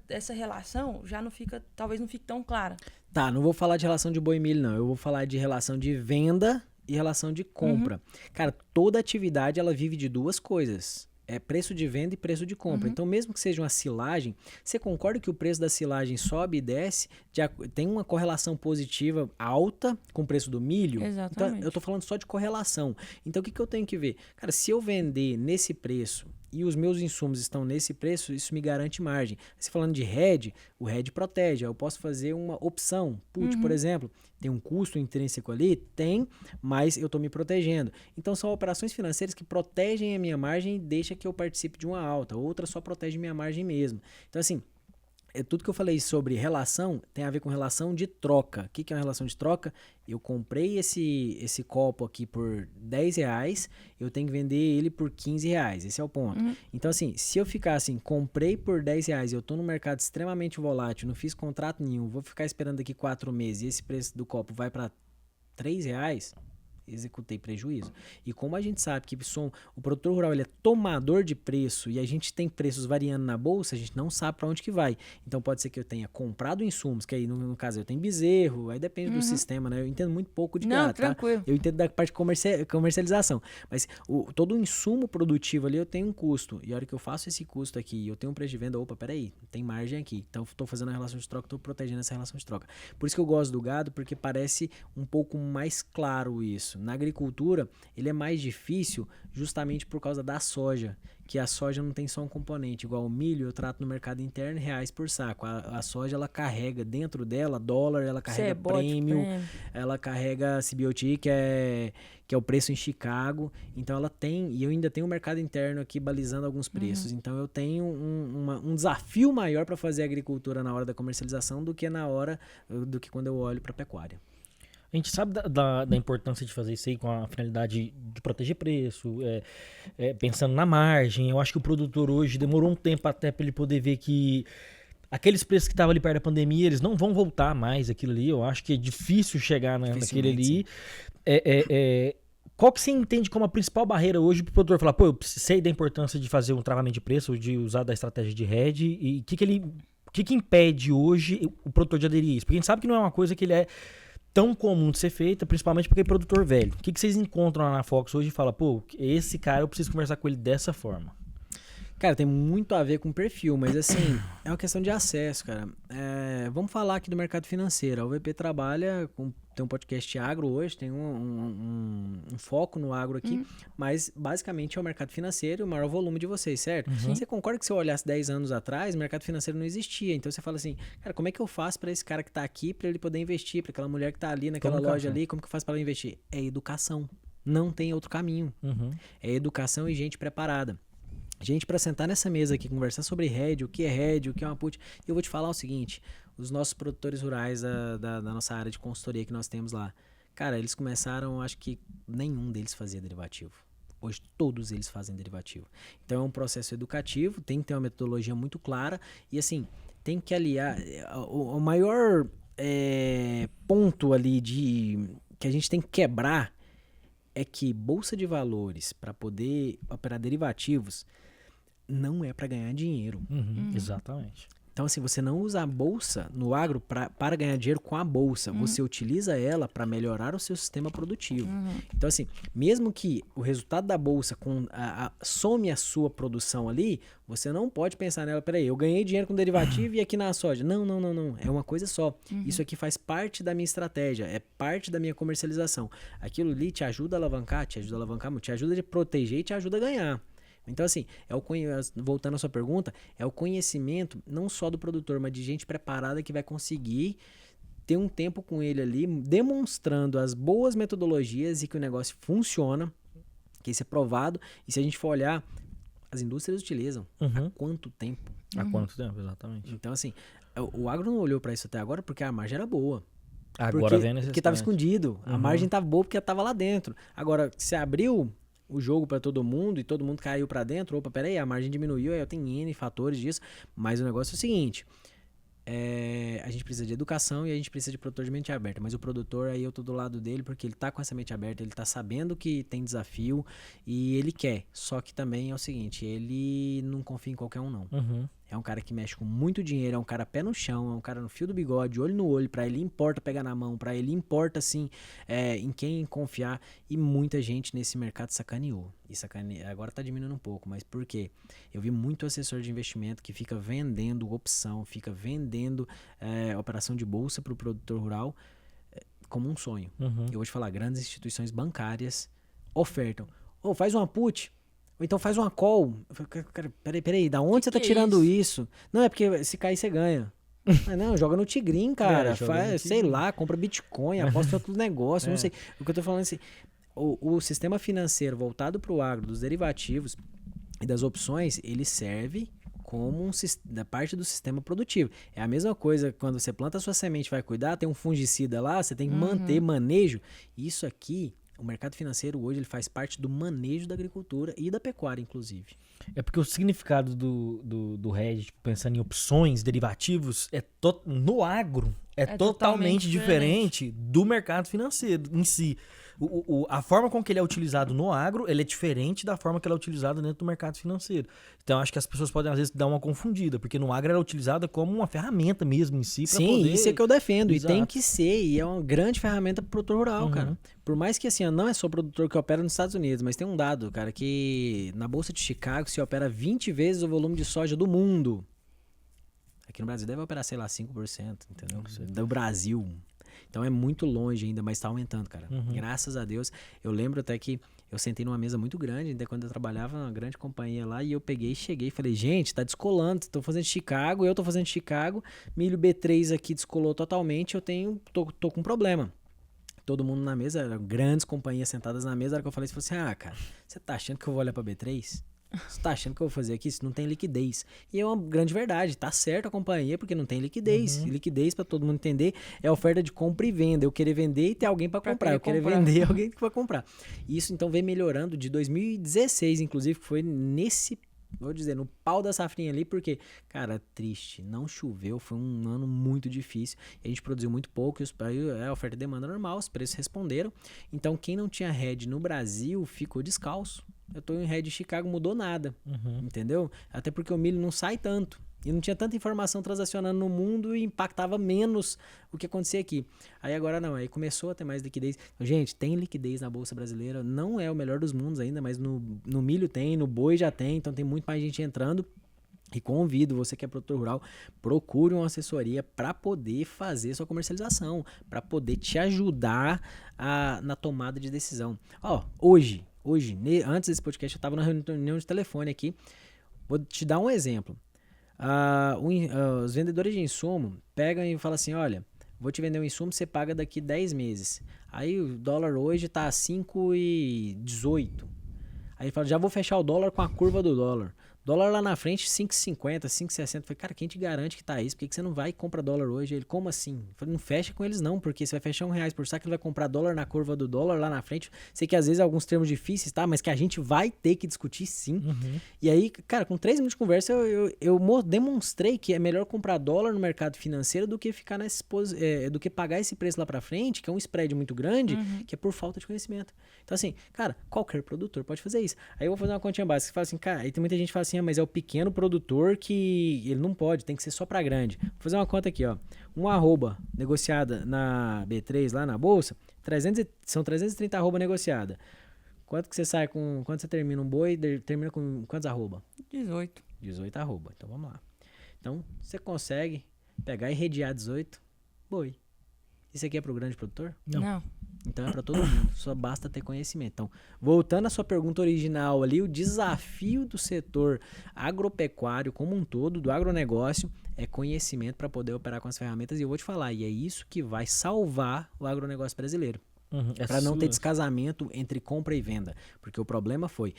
Essa relação já não fica, talvez não fique tão clara. Tá, não vou falar de relação de boi e milho, não. Eu vou falar de relação de venda e relação de compra. Cara, toda atividade ela vive de duas coisas. É preço de venda e preço de compra. Então, mesmo que seja uma silagem, você concorda que o preço da silagem sobe e desce? Tem uma correlação positiva alta com o preço do milho? Exatamente. Então, eu tô falando só de correlação. Então, o que eu tenho que ver? Cara, se eu vender nesse preço e os meus insumos estão nesse preço, isso me garante margem. Você falando de hedge, o hedge protege. Eu posso fazer uma opção. Put, por exemplo, tem um custo intrínseco ali? Tem, mas eu estou me protegendo. Então, são operações financeiras que protegem a minha margem e deixam que eu participe de uma alta. Outra só protege minha margem mesmo. Então, assim, tudo que eu falei sobre relação tem a ver com relação de troca. O que é uma relação de troca? Eu comprei esse copo aqui por R$10, eu tenho que vender ele por R$15. Esse é o ponto. Então, assim, se eu ficar assim, comprei por R$10 e eu estou num mercado extremamente volátil, não fiz contrato nenhum, vou ficar esperando aqui 4 meses e esse preço do copo vai para R$3, executei prejuízo. E como a gente sabe que o produtor rural ele é tomador de preço e a gente tem preços variando na bolsa, a gente não sabe para onde que vai. Então pode ser que eu tenha comprado insumos, que aí no caso eu tenho bezerro, aí depende do sistema, né? Eu entendo muito pouco de gado, tranquilo. Tá? Eu entendo da parte de comercialização, mas todo o insumo produtivo ali eu tenho um custo, e a hora que eu faço esse custo aqui, eu tenho um preço de venda, peraí, tem margem aqui, então eu estou fazendo a relação de troca, estou protegendo essa relação de troca. Por isso que eu gosto do gado, porque parece um pouco mais claro isso. Na agricultura, ele é mais difícil justamente por causa da soja, que a soja não tem só um componente, igual o milho eu trato no mercado interno R$1 por saco. A soja ela carrega dentro dela dólar, ela carrega prêmio, ela carrega CBOT, que é o preço em Chicago. Então ela tem, e eu ainda tenho um mercado interno aqui balizando alguns preços. Então eu tenho um desafio maior para fazer agricultura na hora da comercialização do que quando eu olho para a pecuária. A gente sabe da importância de fazer isso aí com a finalidade de proteger preço, pensando na margem. Eu acho que o produtor hoje demorou um tempo até para ele poder ver que aqueles preços que estavam ali perto da pandemia, eles não vão voltar mais aquilo ali. Eu acho que é difícil chegar naquele ali. Qual que você entende como a principal barreira hoje para o produtor falar, eu sei da importância de fazer um travamento de preço, de usar da estratégia de hedge, e o que impede hoje o produtor de aderir a isso? Porque a gente sabe que não é uma coisa que ele é tão comum de ser feita, principalmente porque é produtor velho. O que vocês encontram lá na Fox hoje e falam, esse cara eu preciso conversar com ele dessa forma? Cara, tem muito a ver com perfil, mas assim, é uma questão de acesso, cara. Vamos falar aqui do mercado financeiro. A UVP trabalha tem um podcast agro hoje, tem um foco no agro aqui, mas basicamente é o mercado financeiro e o maior volume de vocês, certo? Você concorda que se eu olhasse 10 anos atrás, o mercado financeiro não existia. Então você fala assim, cara, como é que eu faço para esse cara que tá aqui, para ele poder investir, para aquela mulher que tá ali naquela loja ali, como que eu faço para ela investir? É educação. Não tem outro caminho. É educação e gente preparada. Gente, para sentar nessa mesa aqui, conversar sobre hedge, o que é hedge, o que é uma put, eu vou te falar o seguinte, os nossos produtores rurais da nossa área de consultoria que nós temos lá, cara, eles começaram, acho que nenhum deles fazia derivativo. Hoje todos eles fazem derivativo. Então é um processo educativo, tem que ter uma metodologia muito clara e assim, tem que aliar, o maior ponto ali que a gente tem que quebrar é que bolsa de valores, para poder operar derivativos, não é para ganhar dinheiro. Exatamente. Então, assim, você não usa a bolsa no agro para ganhar dinheiro com a bolsa. Você utiliza ela para melhorar o seu sistema produtivo. Então, assim, mesmo que o resultado da bolsa some a sua produção ali, você não pode pensar nela, peraí, eu ganhei dinheiro com derivativo e aqui na soja. Não. É uma coisa só. Isso aqui faz parte da minha estratégia, é parte da minha comercialização. Aquilo ali te ajuda a alavancar, te ajuda a proteger e te ajuda a ganhar. Então, assim, voltando à sua pergunta, é o conhecimento não só do produtor, mas de gente preparada que vai conseguir ter um tempo com ele ali, demonstrando as boas metodologias e que o negócio funciona, que isso é provado. E se a gente for olhar, as indústrias utilizam. Há quanto tempo? Há quanto tempo, exatamente. Então, assim, o agro não olhou para isso até agora porque a margem era boa. Agora vem a necessidade. Porque estava escondido. A margem estava boa porque estava lá dentro. Agora, se abriu o jogo para todo mundo e todo mundo caiu para dentro, opa, peraí, a margem diminuiu, aí eu tenho N fatores disso, mas o negócio é o seguinte, a gente precisa de educação e a gente precisa de produtor de mente aberta, mas o produtor aí eu tô do lado dele porque ele tá com essa mente aberta, ele tá sabendo que tem desafio e ele quer, só que também é o seguinte, ele não confia em qualquer um não. É um cara que mexe com muito dinheiro, é um cara pé no chão, é um cara no fio do bigode, olho no olho, pra ele importa pegar na mão, pra ele importa, assim, em quem confiar. E muita gente nesse mercado sacaneou. Agora tá diminuindo um pouco, mas por quê? Eu vi muito assessor de investimento que fica vendendo opção, fica vendendo operação de bolsa pro produtor rural como um sonho. Eu vou te falar, grandes instituições bancárias ofertam. Faz uma put. Ou então faz uma call. Cara, peraí, da onde você tá tirando isso? Não, é porque se cair você ganha. Não, joga no Tigrinho, cara. Sei lá, compra Bitcoin, aposta em outro negócio, não sei. O que eu tô falando é assim, o sistema financeiro voltado pro agro, dos derivativos e das opções, ele serve como da parte do sistema produtivo. É a mesma coisa quando você planta a sua semente, vai cuidar, tem um fungicida lá, você tem que manter manejo. Isso aqui, o mercado financeiro hoje ele faz parte do manejo da agricultura e da pecuária, inclusive. É porque o significado do hedge, tipo, pensando em opções, derivativos, no agro é totalmente diferente do mercado financeiro em si. A forma com que ele é utilizado no agro, ele é diferente da forma que ele é utilizado dentro do mercado financeiro. Então, acho que as pessoas podem, às vezes, dar uma confundida, porque no agro ela é utilizada como uma ferramenta mesmo em si. Sim, isso é que eu defendo. Exato. E tem que ser, e é uma grande ferramenta para o produtor rural, cara. Por mais que, assim, não é só o produtor que opera nos Estados Unidos, mas tem um dado, cara, que na Bolsa de Chicago se opera 20 vezes o volume de soja do mundo. Aqui no Brasil deve operar, sei lá, 5%, entendeu? Do Brasil. Então é muito longe ainda, mas tá aumentando, cara. Graças a Deus. Eu lembro até que eu sentei numa mesa muito grande, ainda quando eu trabalhava numa grande companhia lá, e eu cheguei e falei, gente, tá descolando, tô fazendo Chicago, eu tô fazendo Chicago, milho B3 aqui descolou totalmente, tô com problema. Todo mundo na mesa, grandes companhias sentadas na mesa, a hora que eu falei, você falou assim, cara, você tá achando que eu vou olhar pra B3? Você tá achando que eu vou fazer aqui? Isso não tem liquidez. E é uma grande verdade. Tá certo a companhia porque não tem liquidez. E liquidez, pra todo mundo entender, é oferta de compra e venda. Eu querer vender e ter alguém pra comprar. Eu querer vender e alguém pra comprar. Isso então vem melhorando de 2016, inclusive, que foi vou dizer, no pau da safrinha ali, porque, cara, triste, não choveu, foi um ano muito difícil, a gente produziu muito pouco, a oferta e demanda normal, os preços responderam, então quem não tinha hedge no Brasil ficou descalço. Eu tô em hedge em Chicago, mudou nada, entendeu? Até porque o milho não sai tanto. E não tinha tanta informação transacionando no mundo e impactava menos o que acontecia aqui. Aí agora não, aí começou a ter mais liquidez. Então, gente, tem liquidez na Bolsa Brasileira, não é o melhor dos mundos ainda, mas no milho tem, no boi já tem, então tem muito mais gente entrando. E convido você que é produtor rural, procure uma assessoria para poder fazer sua comercialização, para poder te ajudar na tomada de decisão. Hoje, antes desse podcast, eu estava na reunião de telefone aqui, vou te dar um exemplo. Os vendedores de insumo pegam e falam assim, olha, vou te vender um insumo, você paga daqui 10 meses. Aí o dólar hoje tá 5,18. Aí ele fala, já vou fechar o dólar com a curva do dólar. Dólar lá na frente, 5,50, 5,60. Falei, cara, quem te garante que tá isso? Por que você não vai e compra dólar hoje? Ele, como assim? Falei, não fecha com eles não, porque você vai fechar R$1 por saco, ele vai comprar dólar na curva do dólar lá na frente. Sei que às vezes alguns termos difíceis, tá? Mas que a gente vai ter que discutir sim. Uhum. E aí, cara, com 3 minutos de conversa, eu demonstrei que é melhor comprar dólar no mercado financeiro do que ficar do que pagar esse preço lá pra frente, que é um spread muito grande, que é por falta de conhecimento. Então assim, cara, qualquer produtor pode fazer isso. Aí eu vou fazer uma continha básica. Você fala assim, cara, aí tem muita gente que fala assim, mas é o pequeno produtor que ele não pode, tem que ser só para grande. Vou fazer uma conta aqui, ó. Um arroba negociada na B3 lá na bolsa, são 330 arroba negociada. Quanto que você sai com, quando você termina um boi, termina com quantos arroba? 18. 18 arroba. Então vamos lá. Então você consegue pegar e redear 18 boi. Isso aqui é para o grande produtor? Não. Então é para todo mundo, só basta ter conhecimento. Então, voltando à sua pergunta original ali, o desafio do setor agropecuário como um todo, do agronegócio, é conhecimento para poder operar com as ferramentas. E eu vou te falar, e é isso que vai salvar o agronegócio brasileiro. Para não ter descasamento entre compra e venda. Porque o problema foi,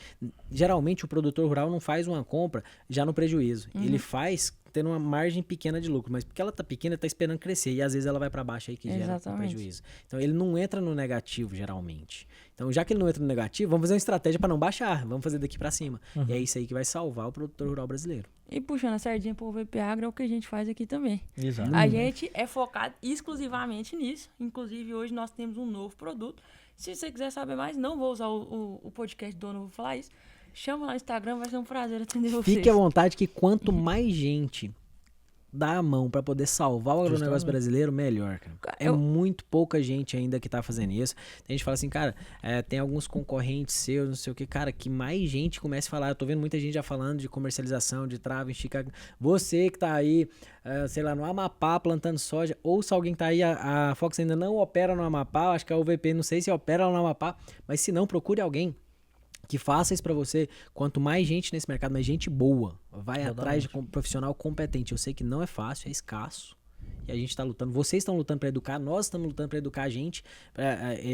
geralmente o produtor rural não faz uma compra já no prejuízo. Ele faz tendo uma margem pequena de lucro, mas porque ela tá pequena, ele tá esperando crescer e às vezes ela vai para baixo aí que gera prejuízo. Então ele não entra no negativo geralmente. Então já que ele não entra no negativo, vamos fazer uma estratégia para não baixar, vamos fazer daqui para cima. E é isso aí que vai salvar o produtor rural brasileiro. E puxando a sardinha pro VP Agro é o que a gente faz aqui também. Exato. A gente é focado exclusivamente nisso. Inclusive hoje nós temos um novo produto. Se você quiser saber mais, não vou usar o podcast do dono, vou falar isso. Chama lá no Instagram, vai ser um prazer atender vocês. Fique à vontade que quanto mais gente dá a mão para poder salvar o agronegócio brasileiro, melhor, cara. É muito pouca gente ainda que tá fazendo isso. Tem gente que fala assim, cara, tem alguns concorrentes seus, não sei o que, cara, que mais gente comece a falar. Eu tô vendo muita gente já falando de comercialização, de trava, estica. Você que tá aí, sei lá, no Amapá plantando soja, ou se alguém tá aí, a Fox ainda não opera no Amapá, acho que a UVP não sei se opera no Amapá, mas se não, procure alguém que faça isso pra você. Quanto mais gente nesse mercado, mais gente boa, vai atrás de profissional competente. Eu sei que não é fácil, é escasso. E a gente está lutando, vocês estão lutando para educar, nós estamos lutando para educar a gente,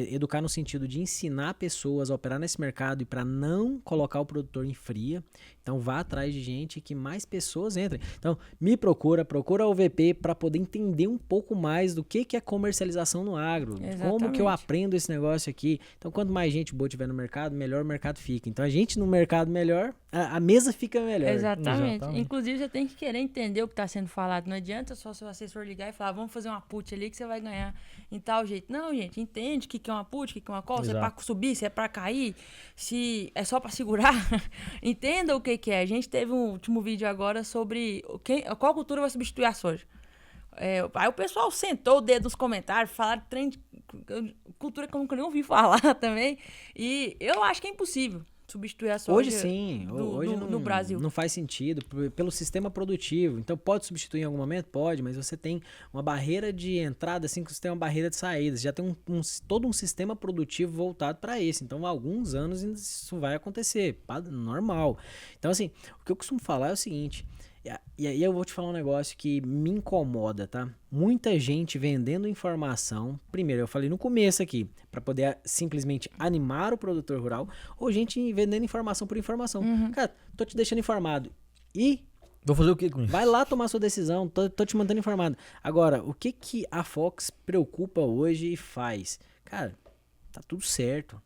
educar no sentido de ensinar pessoas a operar nesse mercado e para não colocar o produtor em fria. Então vá atrás de gente que mais pessoas entrem. Então me procura a UVP para poder entender um pouco mais do que é comercialização no agro. Exatamente. Como que eu aprendo esse negócio aqui. Então quanto mais gente boa tiver no mercado, melhor o mercado fica. Então a gente no mercado melhor, a mesa fica melhor. Exatamente. Inclusive você tem que querer entender o que está sendo falado. Não adianta só seu assessor ligar e falar, vamos fazer uma put ali que você vai ganhar em tal jeito. Não, gente, entende o que é uma put, o que é uma call, se é para subir, se é para cair, se é só para segurar. Entenda o que é. A gente teve um último vídeo agora sobre qual cultura vai substituir a soja. Aí o pessoal sentou o dedo nos comentários, falaram de cultura que eu nunca nem ouvi falar também. E eu acho que é impossível substituir a soja. Hoje sim, hoje no Brasil. Não faz sentido pelo sistema produtivo. Então pode substituir em algum momento? Pode, mas você tem uma barreira de entrada, assim que você tem uma barreira de saída. Você já tem todo um sistema produtivo voltado para isso. Então há alguns anos isso vai acontecer, normal. Então assim, o que eu costumo falar é o seguinte, e aí eu vou te falar um negócio que me incomoda, tá? Muita gente vendendo informação, primeiro eu falei no começo aqui, para poder simplesmente animar o produtor rural, ou gente vendendo informação por informação. Cara, tô te deixando informado e vou fazer o que com isso? Vai lá tomar sua decisão, tô te mantendo informado. Agora, o que a Fox preocupa hoje e faz? Cara, tá tudo certo.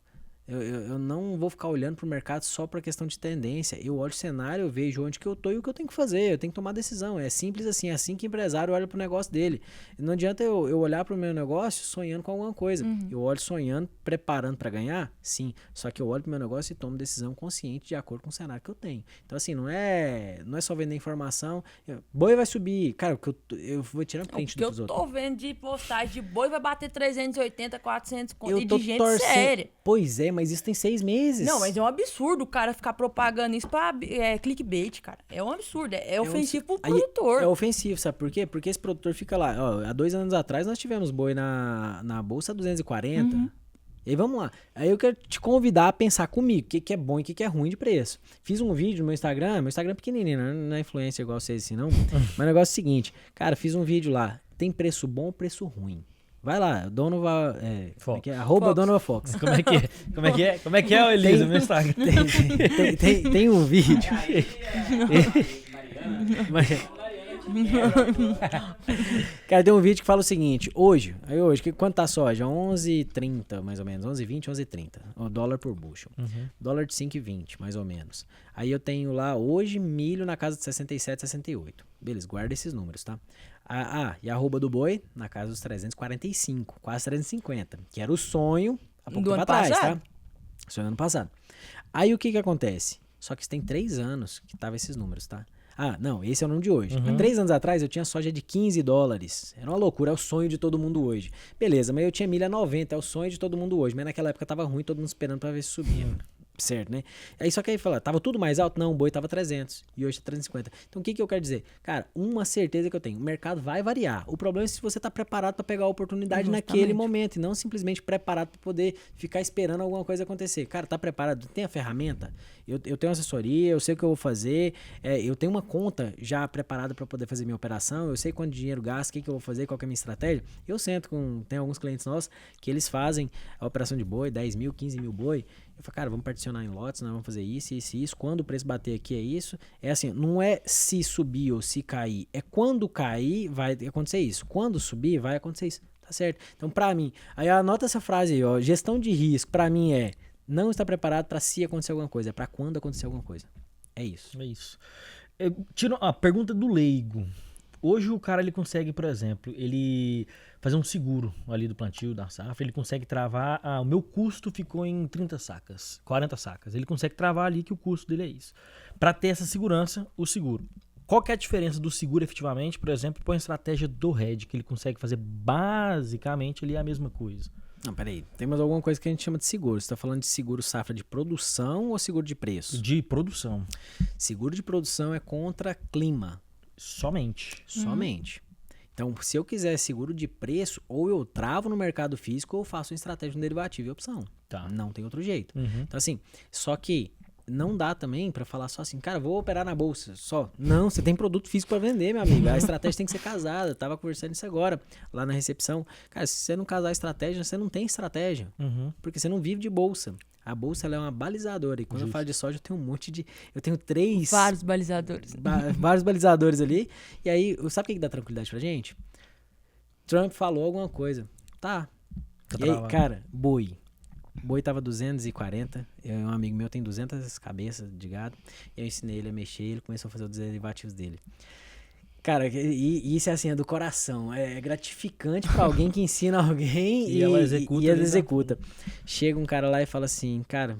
Eu não vou ficar olhando pro mercado só pra questão de tendência. Eu olho o cenário, eu vejo onde que eu tô e o que eu tenho que fazer. Eu tenho que tomar decisão. É simples assim. É assim que o empresário olha pro negócio dele. Não adianta eu olhar pro meu negócio sonhando com alguma coisa. Eu olho sonhando, preparando pra ganhar? Sim. Só que eu olho pro meu negócio e tomo decisão consciente de acordo com o cenário que eu tenho. Então, assim, não é só vender informação. Boi vai subir. Cara, eu vou tirando print do dos outros. Eu tô vendo de postagem de boi vai bater 380, 400 conto. E de gente séria. Pois é, mas isso tem 6 meses. Não, mas é um absurdo o cara ficar propagando isso pra clickbait, cara. É um absurdo. É ofensivo pro produtor. É ofensivo, sabe por quê? Porque esse produtor fica lá. Ó, há 2 anos atrás nós tivemos boi na bolsa a 240. E aí vamos lá. Aí eu quero te convidar a pensar comigo o que é bom e o que é ruim de preço. Fiz um vídeo no meu Instagram é pequenininho, não é influência igual vocês assim não. Mas o negócio é o seguinte, cara, fiz um vídeo lá. Tem preço bom ou preço ruim? Vai lá, Donovan, @Donovan Fox. Como é que é, Elisa, no Instagram? Tem um vídeo. Cara, tem um vídeo que fala o seguinte, hoje, quanto tá a soja? 11,30 mais ou menos, 11,20, 11,30, o dólar por bushel. Dólar de 5,20 mais ou menos. Aí eu tenho lá hoje milho na casa de 67, 68. Beleza, guarda esses números, tá? E a arroba do boi na casa dos 345, quase 350, que era o sonho há pouco tempo atrás, tá? Sonho ano passado. Aí o que acontece? Só que isso tem 3 anos que tava esses números, tá? Não, esse é o número de hoje. Há 3 anos atrás eu tinha soja de $15. Era uma loucura, é o sonho de todo mundo hoje. Beleza, mas eu tinha milho a 90, é o sonho de todo mundo hoje. Mas naquela época tava ruim, todo mundo esperando pra ver se subia. Certo, né? Aí só que aí fala, tava tudo mais alto? Não, o boi tava 300 e hoje tá 350. Então o que eu quero dizer? Cara, uma certeza que eu tenho, o mercado vai variar. O problema é se você tá preparado para pegar a oportunidade naquele momento e não simplesmente preparado para poder ficar esperando alguma coisa acontecer. Cara, tá preparado? Tem a ferramenta? Eu tenho assessoria, eu sei o que eu vou fazer, eu tenho uma conta já preparada para poder fazer minha operação, eu sei quanto dinheiro gasto, o que eu vou fazer, qual que é a minha estratégia. Eu sento tem alguns clientes nossos que eles fazem a operação de boi, 10 mil, 15 mil boi. Eu falo, cara, vamos particionar em lotes, nós vamos fazer isso. Quando o preço bater aqui é isso. É assim, não é se subir ou se cair. É quando cair, vai acontecer isso. Quando subir, vai acontecer isso. Tá certo? Então, pra mim, aí anota essa frase aí, ó. Gestão de risco, pra mim não estar preparado pra se acontecer alguma coisa. É pra quando acontecer alguma coisa. É isso. É isso. Tira a pergunta do leigo. Hoje o cara ele consegue, por exemplo, ele fazer um seguro ali do plantio, da safra, ele consegue travar, o meu custo ficou em 30 sacas, 40 sacas. Ele consegue travar ali que o custo dele é isso. Para ter essa segurança, o seguro. Qual que é a diferença do seguro efetivamente, por exemplo, com a estratégia do hedge, que ele consegue fazer basicamente ali a mesma coisa? Não, peraí. Tem mais alguma coisa que a gente chama de seguro. Você tá falando de seguro safra de produção ou seguro de preço? De produção. Seguro de produção é contra clima. Somente. Então, se eu quiser seguro de preço, ou eu travo no mercado físico ou eu faço uma estratégia no derivativo e opção. Tá. Não tem outro jeito. Então, assim, só que não dá também pra falar só assim, cara, vou operar na bolsa só. Não, você tem produto físico pra vender, meu amigo. A estratégia tem que ser casada. Eu tava conversando isso agora, lá na recepção. Cara, se você não casar a estratégia, você não tem estratégia. Porque você não vive de bolsa. A bolsa ela é uma balizadora. E quando eu falo de soja, eu tenho um monte de... Eu tenho 3... Vários balizadores. Vários balizadores ali. E aí, sabe o que dá tranquilidade pra gente? Trump falou alguma coisa. Tá. E aí, cara, boi. Boi tava 240. Um amigo meu tem 200 cabeças de gado. E eu ensinei ele a mexer. Ele começou a fazer os derivativos dele. Cara, e isso é assim, é do coração. É gratificante pra alguém que ensina alguém e ela executa. Chega um cara lá e fala assim, cara,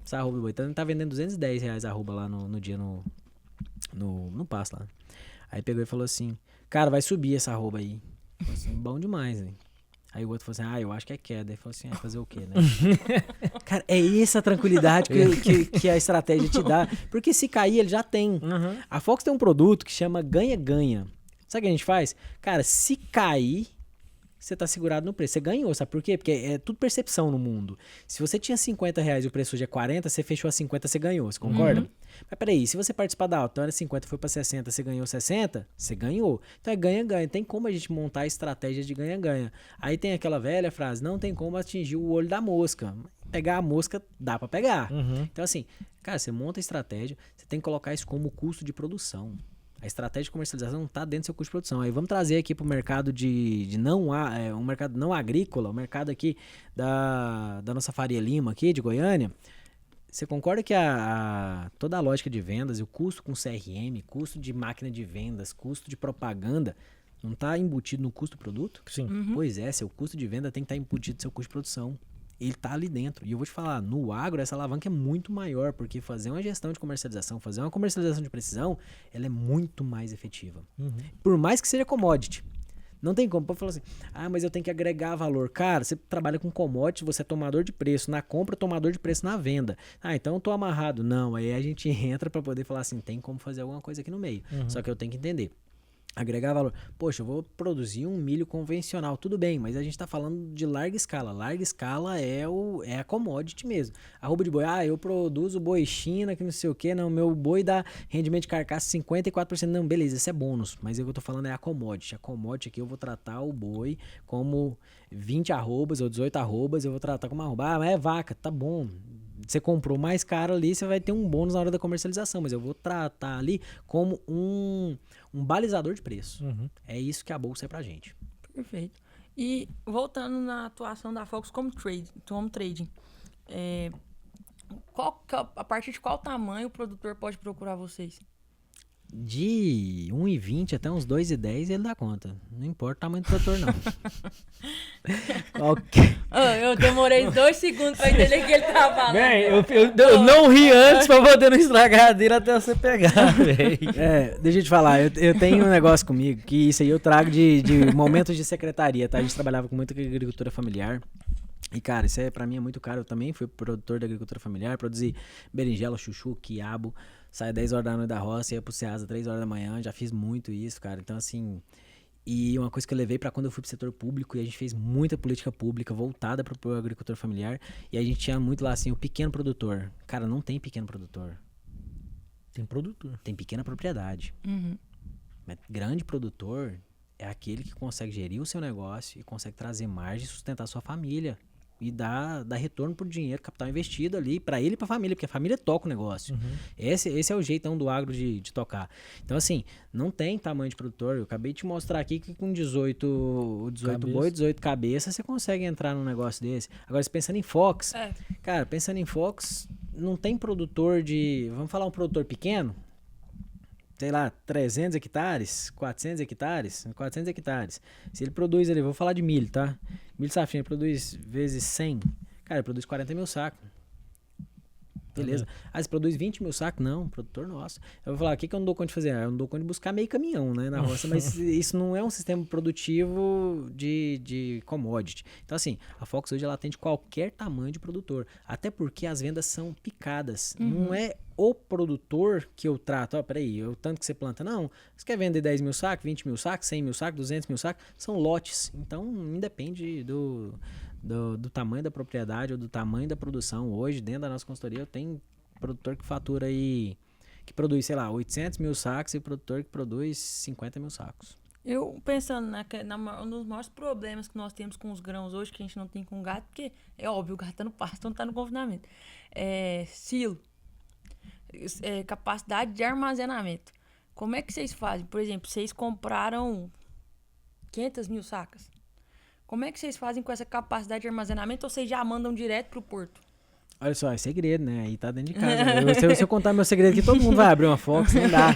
essa arroba do boi tá vendendo R$210 a arroba lá no dia no pasto lá. Aí pegou e falou assim, cara, vai subir essa arroba aí. Eu falei assim, bom demais, hein? Aí o outro falou assim, eu acho que é queda. Aí falou assim, fazer o quê, né? Cara, é essa tranquilidade que a estratégia te dá. Porque se cair, ele já tem. A Fox tem um produto que chama ganha-ganha. Sabe o que a gente faz? Cara, se cair, você tá segurado no preço. Você ganhou, sabe por quê? Porque é tudo percepção no mundo. Se você tinha R$50 e o preço hoje é 40, você fechou a 50, você ganhou. Você concorda? Mas peraí, se você participar da alta, então era 50, foi pra 60, você ganhou 60, você ganhou. Então é ganha-ganha. Tem como a gente montar estratégias de ganha-ganha. Aí tem aquela velha frase, não tem como atingir o olho da mosca. Pegar a mosca, dá pra pegar. Então assim, cara, você monta a estratégia, você tem que colocar isso como custo de produção. A estratégia de comercialização não está dentro do seu custo de produção. Aí vamos trazer aqui para o mercado um mercado não agrícola, o mercado aqui da nossa Faria Lima aqui, de Goiânia. Você concorda que toda a lógica de vendas e o custo com CRM, custo de máquina de vendas, custo de propaganda, não está embutido no custo do produto? Sim. Pois é, seu custo de venda tem que estar embutido no seu custo de produção. Ele está ali dentro. E eu vou te falar, no agro essa alavanca é muito maior, porque fazer uma gestão de comercialização, fazer uma comercialização de precisão, ela é muito mais efetiva. Por mais que seja commodity. Não tem como. Pode falar assim, mas eu tenho que agregar valor. Cara, você trabalha com commodity, você é tomador de preço na compra, tomador de preço na venda. Então eu tô amarrado. Não, aí a gente entra para poder falar assim, tem como fazer alguma coisa aqui no meio. Só que eu tenho que entender. Agregar valor. Poxa, eu vou produzir um milho convencional, tudo bem, mas a gente tá falando de larga escala. Larga escala é a commodity mesmo. Arroba de boi, eu produzo boi China, que não sei o que, não, meu boi dá rendimento de carcaça 54%. Não, beleza, isso é bônus, mas o que eu tô falando é a commodity. A commodity aqui eu vou tratar o boi como 20 arrobas ou 18 arrobas, eu vou tratar como arroba. Mas é vaca, tá bom. Você comprou mais caro ali, você vai ter um bônus na hora da comercialização, mas eu vou tratar ali como um balizador de preço. É isso que a bolsa é pra gente. Perfeito. E voltando na atuação da Fox como trading, a partir de qual tamanho o produtor pode procurar vocês? De 1,20 até uns 2,10 ele dá conta. Não importa o tamanho do produtor, não. Eu demorei 2 segundos pra entender o que ele tava falando. Bem, eu não ri antes pra poder não estragar a dele até você pegar, velho. Deixa eu te falar, eu tenho um negócio comigo, que isso aí eu trago de momentos de secretaria, tá? A gente trabalhava com muita agricultura familiar. E, cara, isso pra mim é muito caro. Eu também fui produtor da agricultura familiar, produzi berinjela, chuchu, quiabo. Saia 10 horas da noite da roça, ia pro Ceasa 3 horas da manhã, já fiz muito isso, cara. Então, assim, e uma coisa que eu levei pra quando eu fui pro setor público, e a gente fez muita política pública voltada pro agricultor familiar, e a gente tinha muito lá, assim, o pequeno produtor. Cara, não tem pequeno produtor. Tem produtor. Tem pequena propriedade. Mas grande produtor é aquele que consegue gerir o seu negócio e consegue trazer margem e sustentar a sua família. E dar retorno por dinheiro, capital investido ali, para ele e para a família, porque a família toca o negócio. Esse é o jeitão do agro de tocar. Então, assim, não tem tamanho de produtor. Eu acabei de te mostrar aqui que com 18 boi, 18 cabeças, você consegue entrar num negócio desse. Agora, você pensando em Fox, cara, pensando em Fox, não tem produtor vamos falar um produtor pequeno, sei lá, 300 hectares, 400 hectares, 400 hectares. Se ele produz ali, vou falar de milho, tá? Milho safrinha, ele produz vezes 100, cara, ele produz 40 mil sacos. Beleza. Você produz 20 mil sacos? Não, produtor nosso. Eu vou falar, o que eu não dou conta de fazer? Eu não dou conta de buscar meio caminhão, né, na roça, mas isso não é um sistema produtivo de commodity. Então, assim, a Fox hoje ela atende qualquer tamanho de produtor, até porque as vendas são picadas. Não é o produtor que eu trato, peraí, o tanto que você planta, não. Você quer vender 10 mil sacos, 20 mil sacos, 100 mil sacos, 200 mil sacos? São lotes. Então, independe do tamanho da propriedade ou do tamanho da produção. Hoje, dentro da nossa consultoria, eu tenho produtor que fatura aí, que produz, sei lá, 800 mil sacos e produtor que produz 50 mil sacos. Eu pensando nos maiores problemas que nós temos com os grãos hoje, que a gente não tem com gato, porque é óbvio, o gato tá no pasto, não tá no confinamento. Silo. Capacidade de armazenamento. Como é que vocês fazem? Por exemplo, vocês compraram 500 mil sacas. Como é que vocês fazem com essa capacidade de armazenamento ou vocês já mandam direto pro porto? Olha só, é segredo, né? Aí tá dentro de casa. Se eu contar meu segredo aqui, todo mundo vai abrir uma Fox, não dá.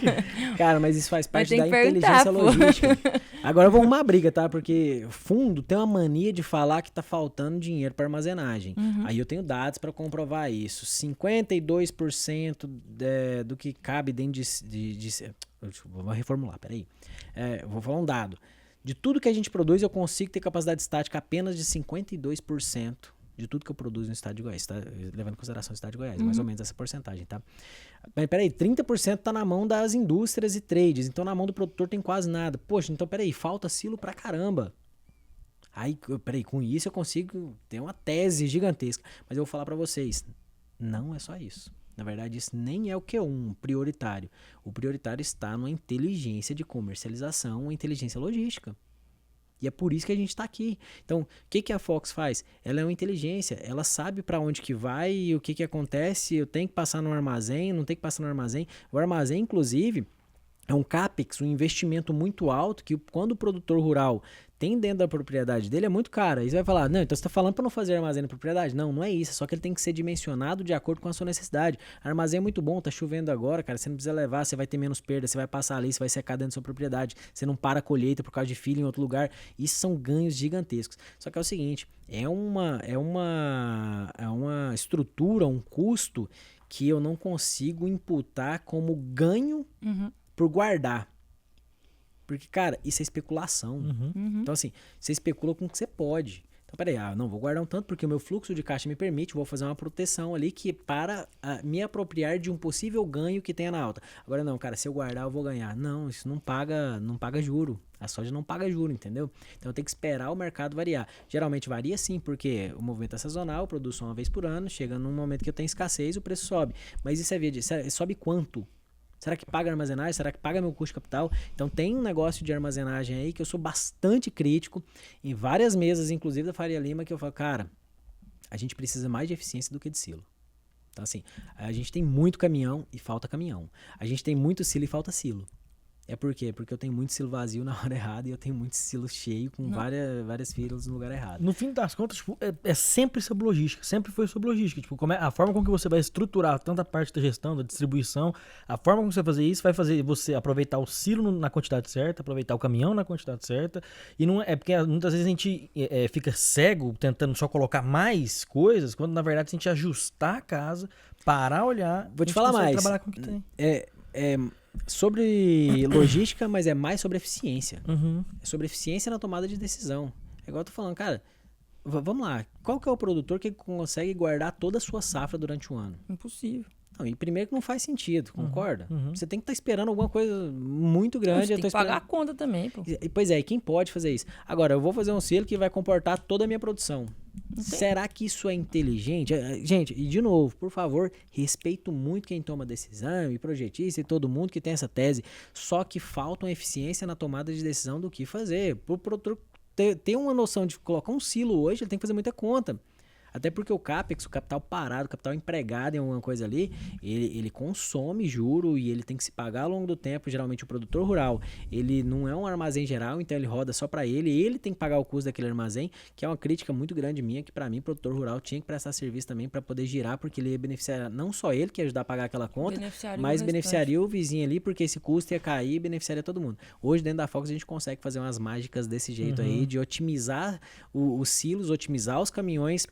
Cara, mas isso faz parte da inteligência logística. Agora eu vou arrumar briga, tá? Porque fundo tem uma mania de falar que tá faltando dinheiro para armazenagem. Aí eu tenho dados para comprovar isso. 52% do que cabe dentro vou reformular, peraí. Vou falar um dado. De tudo que a gente produz, eu consigo ter capacidade estática apenas de 52%. De tudo que eu produzo no estado de Goiás, tá? Levando em consideração o estado de Goiás, mais ou menos essa porcentagem, tá? Mas peraí, 30% tá na mão das indústrias e trades, então na mão do produtor tem quase nada. Poxa, então peraí, falta silo pra caramba. Aí, peraí, com isso eu consigo ter uma tese gigantesca. Mas eu vou falar pra vocês, não é só isso. Na verdade, isso nem é o Q1 prioritário. O prioritário está na inteligência de comercialização, uma inteligência logística. E é por isso que a gente está aqui. Então, o que a Fox faz? Ela é uma inteligência, ela sabe para onde que vai e o que acontece. Eu tenho que passar no armazém, não tenho que passar no armazém. O armazém, inclusive, é um CAPEX, um investimento muito alto, que quando o produtor rural tem dentro da propriedade dele, é muito caro. Aí você vai falar, não, então você está falando para não fazer armazém na propriedade? Não, não é isso, é só que ele tem que ser dimensionado de acordo com a sua necessidade. Armazém é muito bom, tá chovendo agora, cara, você não precisa levar, você vai ter menos perda, você vai passar ali, você vai secar dentro da sua propriedade, você não para a colheita por causa de filho em outro lugar. Isso são ganhos gigantescos. Só que é o seguinte, é uma estrutura, um custo que eu não consigo imputar como ganho por guardar. Porque, cara, isso é especulação. Então, assim, você especula com o que você pode. Então, peraí, não, vou guardar um tanto porque o meu fluxo de caixa me permite, vou fazer uma proteção ali que para me apropriar de um possível ganho que tenha na alta. Agora, não, cara, se eu guardar, eu vou ganhar. Não, isso não paga juro. A soja não paga juro, entendeu? Então, tem que esperar o mercado variar. Geralmente varia sim, porque o movimento é sazonal, produz só uma vez por ano, chega num momento que eu tenho escassez, o preço sobe. Mas isso sobe quanto? Será que paga armazenagem? Será que paga meu custo de capital? Então tem um negócio de armazenagem aí que eu sou bastante crítico. Em várias mesas, inclusive da Faria Lima, que eu falo, cara, a gente precisa mais de eficiência do que de silo. Então assim, a gente tem muito caminhão e falta caminhão. A gente tem muito silo e falta silo. É por quê? Porque eu tenho muito silo vazio na hora errada e eu tenho muito silo cheio com várias filas no lugar errado. No fim das contas, tipo, é sempre sobre logística. Sempre foi sobre logística. Tipo, a forma com que você vai estruturar tanto a parte da gestão, da distribuição, a forma como você vai fazer isso vai fazer você aproveitar o silo na quantidade certa, aproveitar o caminhão na quantidade certa. E não é porque muitas vezes a gente fica cego tentando só colocar mais coisas, quando na verdade se a gente ajustar a casa, parar, olhar, vou te falar mais. Trabalhar com o que tem. Sobre logística, mas é mais sobre eficiência. É sobre eficiência na tomada de decisão. É igual eu tô falando, cara, vamos lá. Qual que é o produtor que consegue guardar toda a sua safra durante um ano? Impossível. Não, e primeiro que não faz sentido, concorda? Você tem que estar esperando alguma coisa muito grande. Você tem que pagar a conta também, pô. Pois é, e quem pode fazer isso? Agora, eu vou fazer um silo que vai comportar toda a minha produção. Será que isso é inteligente? Gente, e de novo, por favor, respeito muito quem toma decisão e projetista e todo mundo que tem essa tese. Só que falta uma eficiência na tomada de decisão do que fazer. Para o produtor ter uma noção de colocar um silo hoje, ele tem que fazer muita conta. Até porque o CAPEX, o capital parado, o capital empregado em alguma coisa ali, ele consome juro e ele tem que se pagar ao longo do tempo. Geralmente o produtor rural, ele não é um armazém geral, então ele roda só para ele tem que pagar o custo daquele armazém, que é uma crítica muito grande minha, que para mim, produtor rural tinha que prestar serviço também para poder girar, porque ele ia beneficiar não só ele, que ia ajudar a pagar aquela conta, mas beneficiaria o vizinho ali, porque esse custo ia cair e beneficiaria todo mundo. Hoje, dentro da Fox, a gente consegue fazer umas mágicas desse jeito aí, de otimizar os silos, otimizar os caminhões,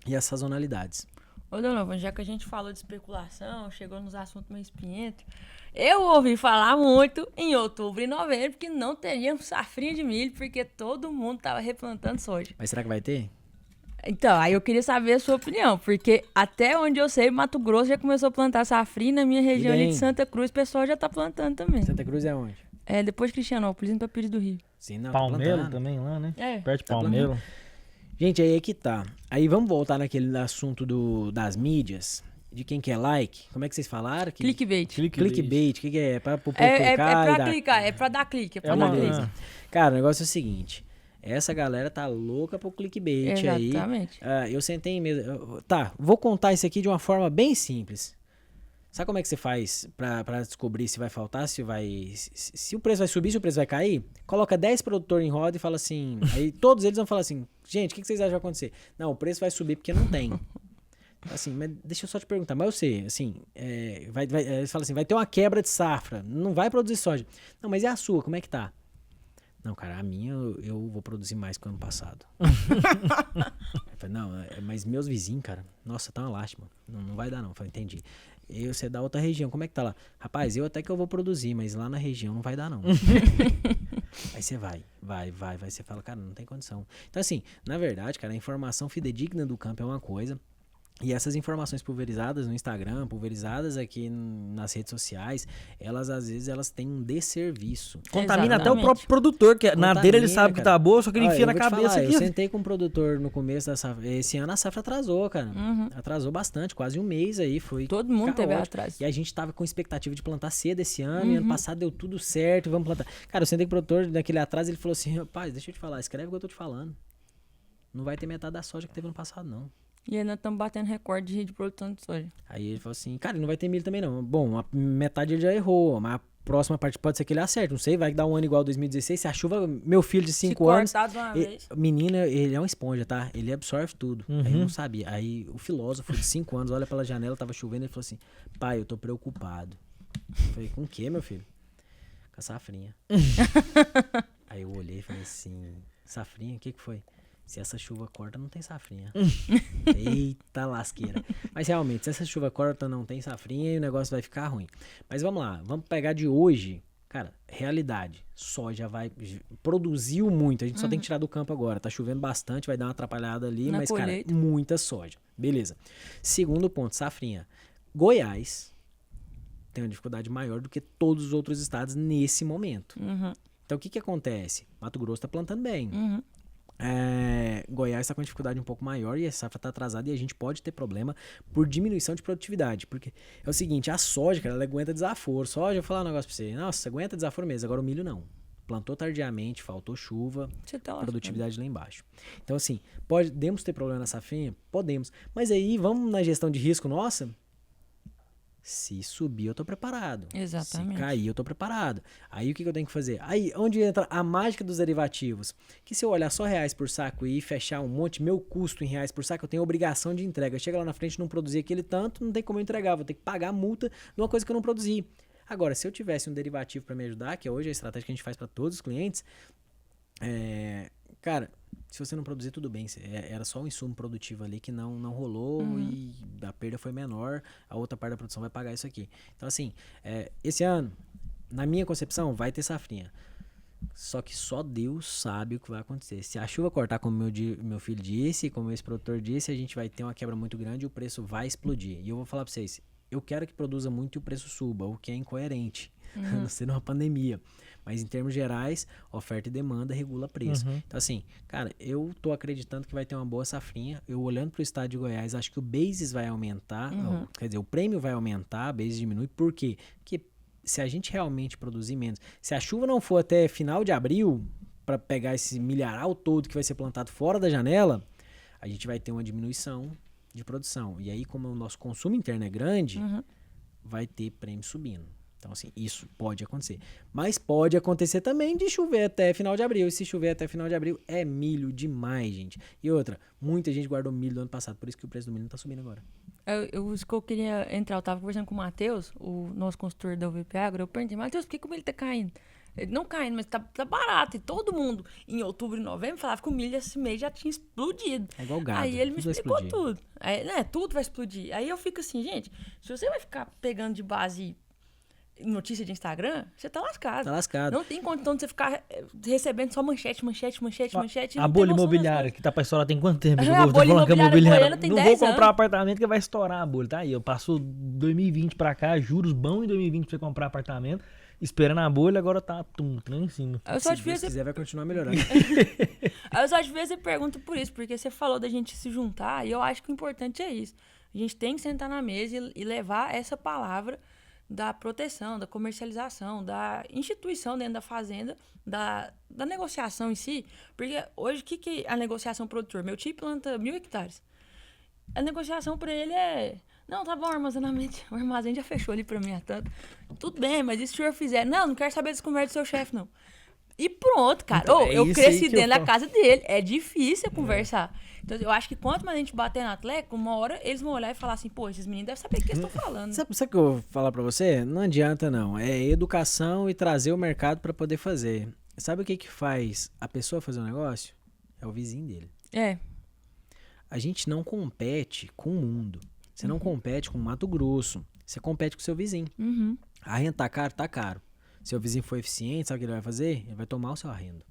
e as sazonalidades. Ô, Donovan, já que a gente falou de especulação, chegou nos assuntos meio espinhentos, eu ouvi falar muito em outubro e novembro que não teríamos safrinha de milho, porque todo mundo tava replantando soja. Mas será que vai ter? Então, aí eu queria saber a sua opinião, porque até onde eu sei, Mato Grosso já começou a plantar safrinha, na minha região ali de Santa Cruz, o pessoal já tá plantando também. Santa Cruz é onde? É, depois de Cristianópolis, indo pra Pires do Rio. Sim, não, Palmeiro também lá, né? Perto de Palmeiro. Gente, aí é que tá. Aí vamos voltar naquele assunto das mídias, de quem quer like. Como é que vocês falaram? Clickbait. Clickbait, o que é? Pra clicar? É pra clicar, é pra dar clique, é pra dar clique. Cara, o negócio é o seguinte, essa galera tá louca pro clickbait aí. Exatamente. Eu sentei em mesa... Tá, vou contar isso aqui de uma forma bem simples. Sabe como é que você faz pra descobrir se vai faltar, se o preço vai subir, se o preço vai cair? Coloca 10 produtores em roda e fala assim... Aí todos eles vão falar assim, gente, o que vocês acham que vai acontecer? Não, o preço vai subir porque não tem. Assim, mas deixa eu só te perguntar, mas eu sei, assim, eles falam assim, vai ter uma quebra de safra, não vai produzir soja. Não, mas e a sua, como é que tá? Não, cara, a minha eu vou produzir mais que o ano passado. Eu falei, não, mas meus vizinhos, cara, nossa, tá uma lástima. Não vai dar não. Eu falei, entendi. Você é da outra região, como é que tá lá? Rapaz, eu até que eu vou produzir, mas lá na região não vai dar não. Aí você vai, você fala, cara, não tem condição. Então assim, na verdade, cara, a informação fidedigna do campo é uma coisa, e essas informações pulverizadas no Instagram, pulverizadas aqui nas redes sociais, elas às vezes elas têm um desserviço. Contamina até o próprio produtor, que na dele ele sabe que tá boa, só que ele enfia na cabeça aqui. Eu sentei com um produtor no começo da safra. Esse ano a safra atrasou, cara. Atrasou bastante, quase um mês aí. Foi todo mundo teve atraso. E a gente tava com expectativa de plantar cedo esse ano, e ano passado deu tudo certo, vamos plantar. Cara, eu sentei com o produtor daquele atraso, ele falou assim, rapaz, deixa eu te falar, escreve o que eu tô te falando. Não vai ter metade da soja que teve no passado, não. E aí nós estamos batendo recorde de produção de soja. Aí ele falou assim, cara, não vai ter milho também não. Bom, a metade ele já errou, mas próxima parte pode ser que ele acerte. Não sei, vai dar um ano igual 2016. Se a chuva, meu filho de 5 anos. Menino, ele é uma esponja, tá? Ele absorve tudo. Aí eu não sabia. Aí o filósofo de 5 anos olha pela janela, tava chovendo, e falou assim: pai, eu tô preocupado. Eu falei: com o quê, meu filho? Com a safrinha. Aí eu olhei e falei assim: safrinha? O que foi? Se essa chuva corta, não tem safrinha. Eita lasqueira. Mas realmente, se essa chuva corta, não tem safrinha e o negócio vai ficar ruim. Mas vamos lá, vamos pegar de hoje. Cara, realidade. Soja produziu muito. A gente só tem que tirar do campo agora. Tá chovendo bastante, vai dar uma atrapalhada ali. Mas, colheita. Cara, muita soja. Beleza. Segundo ponto, safrinha. Goiás tem uma dificuldade maior do que todos os outros estados nesse momento. Então, o que acontece? Mato Grosso tá plantando bem. Goiás está com dificuldade um pouco maior e a safra está atrasada e a gente pode ter problema por diminuição de produtividade. Porque é o seguinte, a soja, cara, ela aguenta desaforo. Soja, eu vou falar um negócio pra você. Nossa, aguenta desaforo mesmo. Agora o milho não. Plantou tardiamente, faltou chuva, produtividade lá embaixo. Então assim, podemos ter problema na safrinha? Podemos. Mas aí, vamos na gestão de risco nossa? Se subir, eu tô preparado. Exatamente. Se cair, eu tô preparado. Aí, o que eu tenho que fazer? Aí, onde entra a mágica dos derivativos? Que se eu olhar só reais por saco e fechar um monte, meu custo em reais por saco, eu tenho obrigação de entrega. Chega lá na frente, não produzir aquele tanto, não tem como eu entregar. Vou ter que pagar a multa de uma coisa que eu não produzi. Agora, se eu tivesse um derivativo para me ajudar, que hoje é a estratégia que a gente faz para todos os clientes, cara, se você não produzir, tudo bem. Era só um insumo produtivo ali que não rolou e a perda foi menor. A outra parte da produção vai pagar isso aqui. Então, assim, esse ano, na minha concepção, vai ter safrinha. Só que só Deus sabe o que vai acontecer. Se a chuva cortar, como meu filho disse, como esse produtor disse, a gente vai ter uma quebra muito grande e o preço vai explodir. E eu vou falar para vocês, eu quero que produza muito e o preço suba, o que é incoerente, não sendo uma pandemia. Mas em termos gerais, oferta e demanda regula preço. Então assim, cara, eu tô acreditando que vai ter uma boa safrinha. Eu olhando pro estado de Goiás, acho que o basis vai aumentar, quer dizer, o prêmio vai aumentar, a basis diminui. Por quê? Porque se a gente realmente produzir menos, se a chuva não for até final de abril, para pegar esse milharal todo que vai ser plantado fora da janela, a gente vai ter uma diminuição de produção. E aí, como o nosso consumo interno é grande, vai ter prêmio subindo. Então, assim, isso pode acontecer. Mas pode acontecer também de chover até final de abril. E se chover até final de abril, é milho demais, gente. E outra, muita gente guardou milho do ano passado, por isso que o preço do milho não tá subindo agora. Isso que eu queria entrar, eu tava conversando com o Matheus, o nosso consultor da UVP Agro, eu perguntei, Matheus, por que o milho tá caindo? Ele não caindo, mas tá barato. E todo mundo, em outubro e novembro, falava que o milho esse mês já tinha explodido. É igual gado. Aí ele me explicou tudo. Aí, tudo vai explodir. Aí eu fico assim, gente, se você vai ficar pegando de base notícia de Instagram, você tá lascado. Tá lascado. Não tem condição de você ficar recebendo só manchete. A bolha imobiliária que tá pra estourar tem quanto tempo? A bolha imobiliária tem 10 anos. Não vou comprar um apartamento que vai estourar a bolha, tá aí. Eu passo 2020 pra cá, juros bons em 2020 pra você comprar apartamento, esperando a bolha, agora tá lá em cima. Se Deus quiser, vai continuar melhorando. Eu só te fiz a pergunta por isso, porque você falou da gente se juntar, e eu acho que o importante é isso. A gente tem que sentar na mesa e levar essa palavra da proteção, da comercialização, da instituição dentro da fazenda, da negociação em si. Porque hoje, o que é a negociação produtor? Meu tio planta 1.000 hectares. A negociação para ele é... Não, tá bom, o armazém já fechou ali para mim há tanto. Tudo bem, mas e se o senhor fizer? Não quero saber desse conversa do seu chefe, não. E pronto, cara. Então, eu cresci dentro da casa dele. É difícil conversar. Então, eu acho que quanto mais a gente bater na tecla, uma hora eles vão olhar e falar assim, pô, esses meninos devem saber o que eles estão falando. Sabe o que eu vou falar pra você? Não adianta, não. É educação e trazer o mercado pra poder fazer. Sabe o que faz a pessoa fazer um negócio? É o vizinho dele. A gente não compete com o mundo. Você não compete com o Mato Grosso. Você compete com o seu vizinho. A renda tá caro? Tá caro. Se o vizinho for eficiente, sabe o que ele vai fazer? Ele vai tomar o seu arrendo.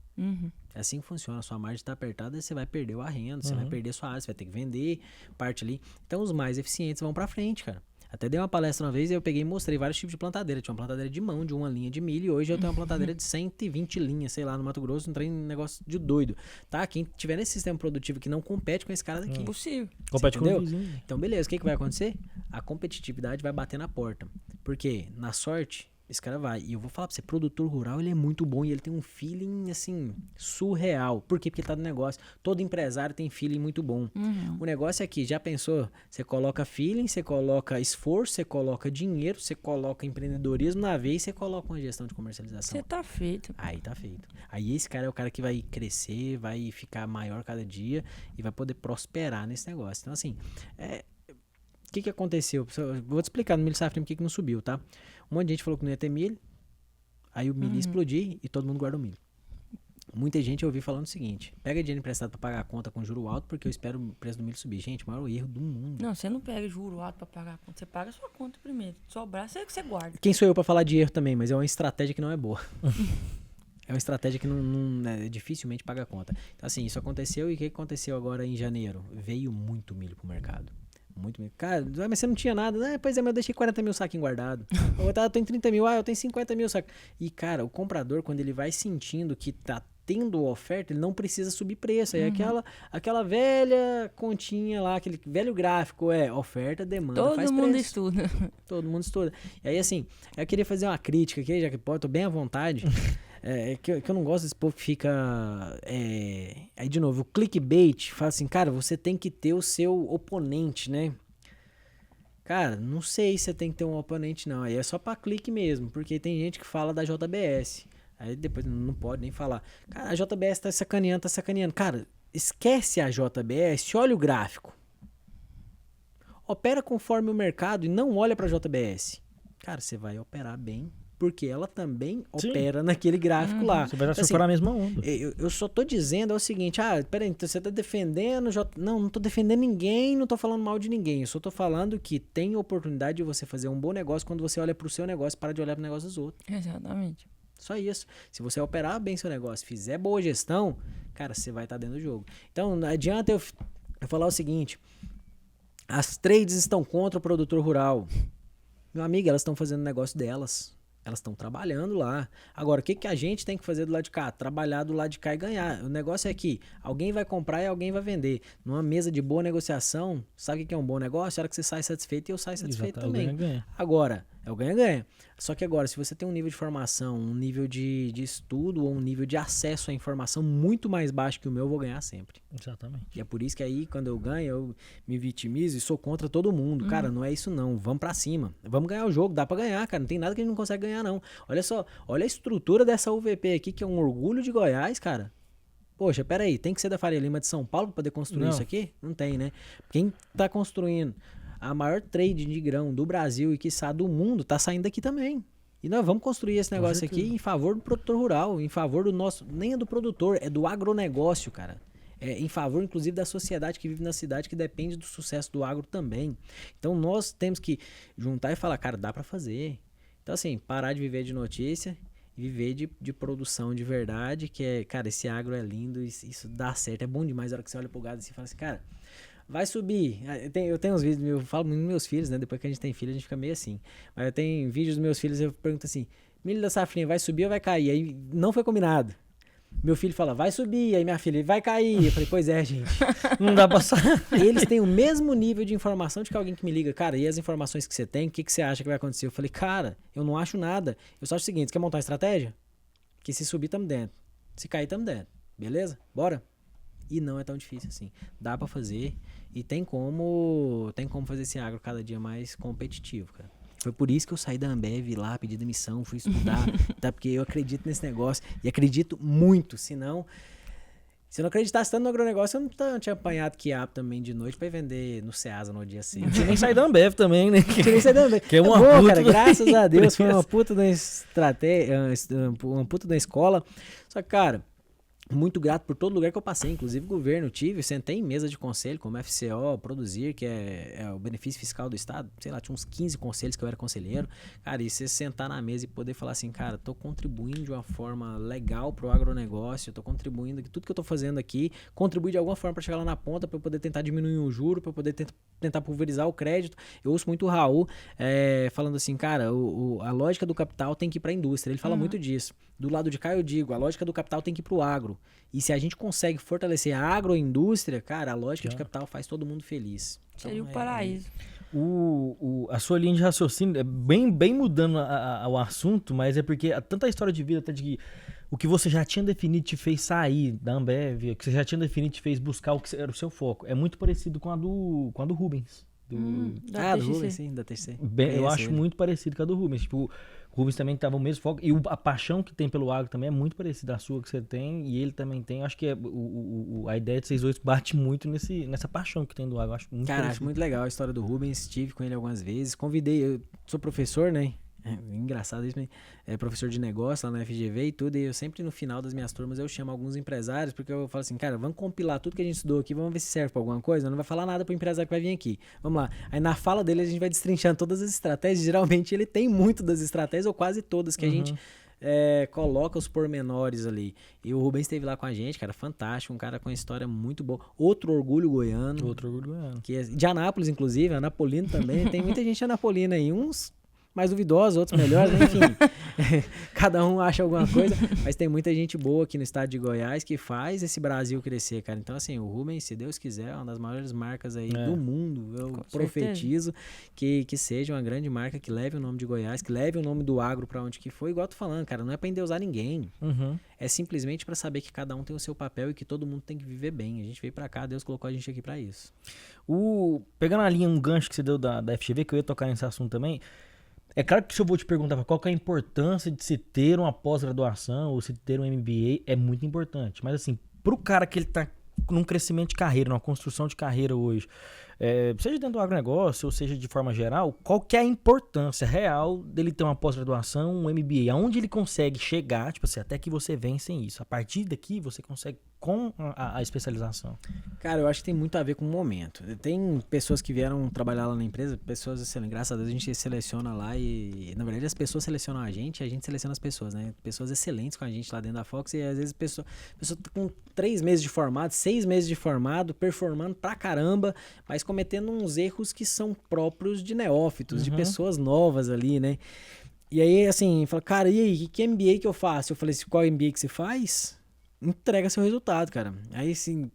É assim que funciona. A sua margem está apertada e você vai perder o arrendo, você vai perder a sua área, você vai ter que vender parte ali. Então, os mais eficientes vão para frente, cara. Até dei uma palestra uma vez e eu peguei e mostrei vários tipos de plantadeira. Tinha uma plantadeira de mão, de uma linha de milho, e hoje eu tenho uma plantadeira de 120 linhas, sei lá, no Mato Grosso, não tem negócio de doido. Tá? Quem tiver nesse sistema produtivo que não compete com esse cara daqui. Impossível. Compete com o vizinho. Então, beleza, o que vai acontecer? A competitividade vai bater na porta. Porque, na sorte, esse cara vai. E eu vou falar pra você, produtor rural, ele é muito bom e ele tem um feeling, assim, surreal. Por quê? Porque tá no negócio. Todo empresário tem feeling muito bom. O negócio é que, já pensou? Você coloca feeling, você coloca esforço, você coloca dinheiro, você coloca empreendedorismo na veia e você coloca uma gestão de comercialização. Você tá feito. Aí tá feito. Aí esse cara é o cara que vai crescer, vai ficar maior cada dia e vai poder prosperar nesse negócio. Então, assim, o que aconteceu? Vou te explicar no milho safrinha por que não subiu, tá? Um monte de gente falou que não ia ter milho, aí o milho ia explodir e todo mundo guarda o milho. Muita gente eu ouvi falando o seguinte: pega dinheiro emprestado pra pagar a conta com juro alto porque eu espero o preço do milho subir. Gente, o maior erro do mundo. Não, você não pega juro alto pra pagar a conta, você paga a sua conta primeiro. Sobrar, você guarda. Quem sou eu pra falar de erro também, mas é uma estratégia que não é boa. É uma estratégia que dificilmente paga a conta. Então, assim, isso aconteceu e o que aconteceu agora em janeiro? Veio muito milho pro mercado. Muito milho. Cara, mas você não tinha nada. Pois é, mas eu deixei 40 mil saquinhos guardados. Eu tenho 30 mil, eu tenho 50 mil saquinhos. E, cara, o comprador, quando ele vai sentindo que tá tendo oferta, ele não precisa subir preço. Aí aquela velha continha lá, aquele velho gráfico, oferta, demanda, faz preço. Todo mundo estuda. Todo mundo estuda. E aí, assim, eu queria fazer uma crítica aqui, já que pode, tô bem à vontade. Que eu não gosto desse povo que fica... Aí, de novo, o clickbait fala assim, cara, você tem que ter o seu oponente, né? Cara, não sei se você tem que ter um oponente, não. Aí é só pra clique mesmo, porque tem gente que fala da JBS. Aí depois não pode nem falar. Cara, a JBS tá sacaneando. Cara, esquece a JBS, olha o gráfico. Opera conforme o mercado e não olha pra JBS. Cara, você vai operar bem, porque ela também opera naquele gráfico lá. Você vai surfar na mesma onda. Eu só tô dizendo o seguinte, peraí, então você tá defendendo... Não tô defendendo ninguém, não tô falando mal de ninguém. Eu só tô falando que tem oportunidade de você fazer um bom negócio quando você olha pro seu negócio e para de olhar pro negócio dos outros. Exatamente. Só isso. Se você operar bem seu negócio, fizer boa gestão, cara, você vai estar dentro do jogo. Então, não adianta eu falar o seguinte, as trades estão contra o produtor rural. Meu amigo, elas estão fazendo o negócio delas. Elas estão trabalhando lá. Agora, o que a gente tem que fazer do lado de cá? Trabalhar do lado de cá e ganhar. O negócio é que alguém vai comprar e alguém vai vender. Numa mesa de boa negociação, sabe o que é um bom negócio? É a hora que você sai satisfeito e eu saio satisfeito também. Ganha. Agora, é o ganha-ganha. Só que agora, se você tem um nível de formação, um nível de estudo ou um nível de acesso à informação muito mais baixo que o meu, eu vou ganhar sempre. Exatamente. E é por isso que aí, quando eu ganho, eu me vitimizo e sou contra todo mundo. Cara, não é isso não. Vamos pra cima. Vamos ganhar o jogo. Dá pra ganhar, cara. Não tem nada que a gente não consegue ganhar, não. Olha só. Olha a estrutura dessa UVP aqui, que é um orgulho de Goiás, cara. Poxa, peraí. Tem que ser da Faria Lima de São Paulo pra poder construir isso aqui? Não tem, né? Quem tá construindo a maior trade de grão do Brasil e, quiçá, do mundo, tá saindo daqui também. E nós vamos construir esse negócio aqui em favor do produtor rural, em favor do nosso... Nem é do produtor, é do agronegócio, cara. É em favor, inclusive, da sociedade que vive na cidade, que depende do sucesso do agro também. Então, nós temos que juntar e falar, cara, dá pra fazer. Então, assim, parar de viver de notícia e viver de produção de verdade, que é, cara, esse agro é lindo, isso dá certo, é bom demais. A hora que você olha pro gado assim e fala assim, cara... Vai subir. Eu tenho uns vídeos, eu falo muito dos meus filhos, né? Depois que a gente tem filho, a gente fica meio assim. Mas eu tenho vídeos dos meus filhos, eu pergunto assim, milho da safrinha, vai subir ou vai cair? Aí não foi combinado. Meu filho fala, vai subir. Aí minha filha, vai cair. Eu falei, pois é, gente. Não dá pra sair. Eles têm o mesmo nível de informação de que alguém que me liga, cara, e as informações que você tem, o que você acha que vai acontecer? Eu falei, cara, eu não acho nada. Eu só acho o seguinte, você quer montar uma estratégia? Que se subir, tamo dentro. Se cair, tamo dentro. Beleza? Bora? E não é tão difícil assim. Dá pra fazer e tem como fazer esse agro cada dia mais competitivo, cara. Foi por isso que eu saí da Ambev lá, pedi demissão, fui estudar, tá? Porque eu acredito nesse negócio e acredito muito, senão... Se eu não acreditasse tanto no agronegócio, eu não tinha apanhado quiabo também de noite pra ir vender no Ceasa no dia seguinte. Não tinha nem saído da Ambev também, né? Não tinha nem saído da Ambev. Que é uma bom, puta cara, graças a Deus, foi uma puta da estratégia, uma puta da escola. Só que, cara... Muito grato por todo lugar que eu passei, inclusive governo, sentei em mesa de conselho, como FCO, Produzir, que é o benefício fiscal do Estado, sei lá, tinha uns 15 conselhos que eu era conselheiro, cara, e você sentar na mesa e poder falar assim, cara, tô contribuindo de uma forma legal pro agronegócio, tô contribuindo, tudo que eu tô fazendo aqui, contribui de alguma forma para chegar lá na ponta, para eu poder tentar diminuir o juro, para eu poder tentar pulverizar o crédito. Eu ouço muito o Raul falando assim, cara, a lógica do capital tem que ir pra indústria, ele fala muito disso. Do lado de cá eu digo, a lógica do capital tem que ir pro agro. E se a gente consegue fortalecer a agroindústria, cara, a lógica de capital faz todo mundo feliz. Então, seria o paraíso. A sua linha de raciocínio é bem mudando o assunto, mas é porque tanta história de vida, até de que o que você já tinha definido te fez sair da Ambev, o que você já tinha definido te fez buscar o que era o seu foco. É muito parecido com a do Rubens. Do Rubens, sim, da TC. Eu acho muito parecido com a do Rubens. Tipo, o Rubens também tava o mesmo foco. E a paixão que tem pelo agro também é muito parecida à sua que você tem. E ele também tem. Eu acho que a ideia de vocês dois bate muito nessa paixão que tem do agro. Eu acho muito parecido. Acho muito legal a história do Rubens. Estive com ele algumas vezes. Convidei, eu sou professor, né? Engraçado isso, é professor de negócio lá na FGV e tudo, e eu sempre no final das minhas turmas eu chamo alguns empresários, porque eu falo assim, cara, vamos compilar tudo que a gente estudou aqui, vamos ver se serve pra alguma coisa, não vai falar nada pro empresário que vai vir aqui, vamos lá. Aí na fala dele a gente vai destrinchando todas as estratégias, geralmente ele tem muito das estratégias, ou quase todas, que a gente coloca os pormenores ali. E o Rubens esteve lá com a gente, cara, fantástico, um cara com uma história muito boa. Outro orgulho goiano. Que é de Anápolis, inclusive, anapolino também, tem muita gente anapolina aí, uns mais duvidosos, outros melhores, né? Enfim, cada um acha alguma coisa, mas tem muita gente boa aqui no estado de Goiás que faz esse Brasil crescer, cara. Então, assim, o Rubens, se Deus quiser, é uma das maiores marcas aí do mundo. Eu profetizo que seja uma grande marca, que leve o nome de Goiás, que leve o nome do agro pra onde que foi, igual eu tô falando, cara, não é pra endeusar ninguém. É simplesmente pra saber que cada um tem o seu papel e que todo mundo tem que viver bem. A gente veio pra cá, Deus colocou a gente aqui pra isso. Pegando a linha, um gancho que você deu da FGV, que eu ia tocar nesse assunto também, é claro que se eu vou te perguntar qual que é a importância de se ter uma pós-graduação ou se ter um MBA, é muito importante. Mas assim, pro cara que ele tá num crescimento de carreira, numa construção de carreira hoje, seja dentro do agronegócio ou seja de forma geral, qual que é a importância real dele ter uma pós-graduação, um MBA? Aonde ele consegue chegar, tipo assim, até que você vence isso. A partir daqui você consegue com a especialização. Cara, eu acho que tem muito a ver com o momento. Tem pessoas que vieram trabalhar lá na empresa, pessoas excelentes. Graças a Deus a gente seleciona lá e na verdade as pessoas selecionam a gente seleciona as pessoas, né? Pessoas excelentes com a gente lá dentro da Fox e às vezes a pessoa tá com 3 meses de formado, 6 meses de formado, performando pra caramba, mas cometendo uns erros que são próprios de neófitos, de pessoas novas ali, né? E aí, assim, fala, cara, e aí, que MBA que eu faço? Eu falei assim, qual MBA que você faz? Entrega seu resultado, cara. Aí, assim,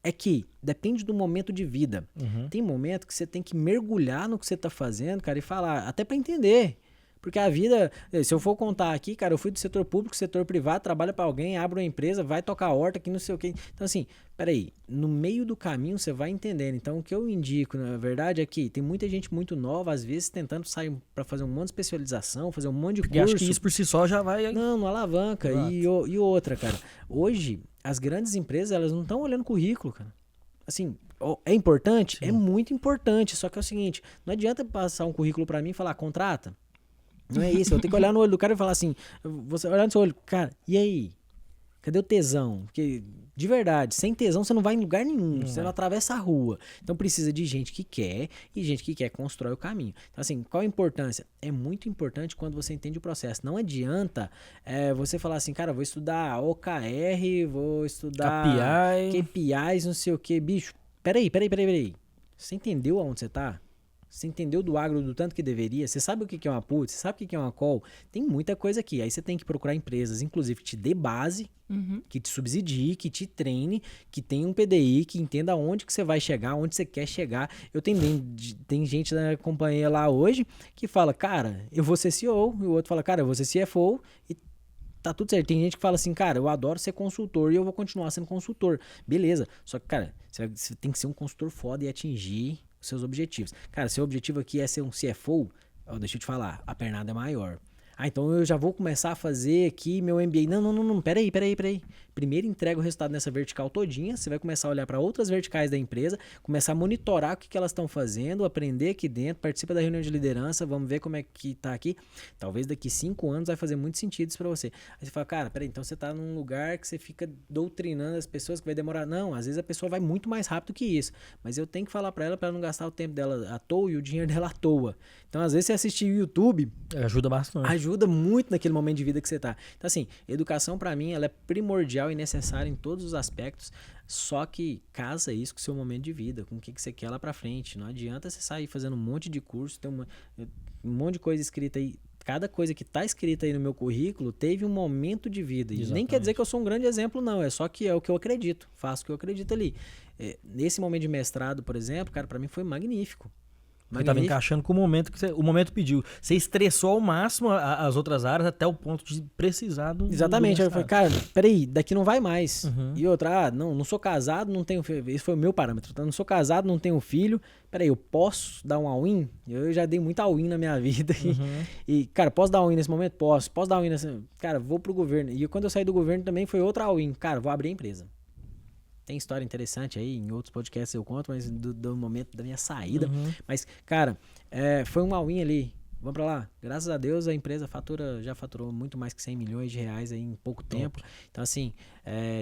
é que depende do momento de vida. Tem momento que você tem que mergulhar no que você tá fazendo, cara, e falar, até pra entender. Porque a vida, se eu for contar aqui, cara, eu fui do setor público, setor privado, trabalha pra alguém, abre uma empresa, vai tocar horta aqui, não sei o quê. Então, assim, peraí, no meio do caminho você vai entendendo. Então, o que eu indico, na verdade, é que tem muita gente muito nova, às vezes, tentando sair pra fazer um monte de especialização, fazer um monte de curso. E acho que isso por si só já vai... Não alavanca. E outra, cara, hoje, as grandes empresas, elas não estão olhando currículo, cara. Assim, é importante? Sim. É muito importante, só que é o seguinte, não adianta passar um currículo pra mim e falar, contrata. Não é isso, eu tenho que olhar no olho do cara e falar assim, você olhar no seu olho, cara, e aí? Cadê o tesão? Porque, de verdade, sem tesão você não vai em lugar nenhum, você não atravessa a rua. Então precisa de gente que quer, e gente que quer constrói o caminho. Então assim, qual a importância? É muito importante quando você entende o processo. Não adianta você falar assim, cara, vou estudar OKR, vou estudar KPIs, não sei o que, bicho. Peraí. Você entendeu aonde você tá? Você entendeu do agro do tanto que deveria? Você sabe o que é uma put? Você sabe o que é uma call? Tem muita coisa aqui. Aí você tem que procurar empresas, inclusive, que te dê base, que te subsidie, que te treine, que tenha um PDI, que entenda onde que você vai chegar, onde você quer chegar. Tem gente da companhia lá hoje que fala, cara, eu vou ser CEO. E o outro fala, cara, eu vou ser CFO. E tá tudo certo. Tem gente que fala assim, cara, eu adoro ser consultor e eu vou continuar sendo consultor. Beleza. Só que, cara, você tem que ser um consultor foda e atingir os seus objetivos. Cara, seu objetivo aqui é ser um CFO, deixa eu te falar, a pernada é maior. Então eu já vou começar a fazer aqui meu MBA. Não, peraí. Primeiro entrega o resultado nessa vertical todinha, você vai começar a olhar para outras verticais da empresa, começar a monitorar o que elas estão fazendo, aprender aqui dentro, participa da reunião de liderança, vamos ver como é que tá aqui. Talvez daqui 5 anos vai fazer muito sentido isso para você. Aí você fala, cara, peraí, então você tá num lugar que você fica doutrinando as pessoas que vai demorar. Não, às vezes a pessoa vai muito mais rápido que isso, mas eu tenho que falar para ela não gastar o tempo dela à toa e o dinheiro dela à toa. Então às vezes você assistir o YouTube ajuda bastante. Ajuda muito naquele momento de vida que você tá. Então assim, educação para mim ela é primordial e necessária em todos os aspectos, só que casa isso com o seu momento de vida, com o que você quer lá pra frente. Não adianta você sair fazendo um monte de curso, tem um monte de coisa escrita aí. Cada coisa que tá escrita aí no meu currículo teve um momento de vida. E nem quer dizer que eu sou um grande exemplo, não. É só que é o que eu acredito. Faço o que eu acredito ali. Nesse momento de mestrado, por exemplo, cara, pra mim foi magnífico. Mas tava encaixando com o momento que o momento pediu. Você estressou ao máximo as outras áreas até o ponto de precisar do Exatamente. Eu falei, cara, peraí, daqui não vai mais. E outra, não sou casado, não tenho filho. Esse foi o meu parâmetro. Tá? Não sou casado, não tenho filho. Peraí, eu posso dar um all-in? Eu já dei muito all-in na minha vida. E, cara, posso dar all-in nesse momento? Posso. Posso dar all-in nesse... Cara, vou pro governo. E quando eu saí do governo também foi outra all-in. Cara, vou abrir a empresa. Tem história interessante aí, em outros podcasts eu conto, mas do momento da minha saída. Mas, cara, foi um all-in ali. Vamos pra lá. Graças a Deus a empresa já faturou muito mais que 100 milhões de reais aí em pouco tempo. Então, assim,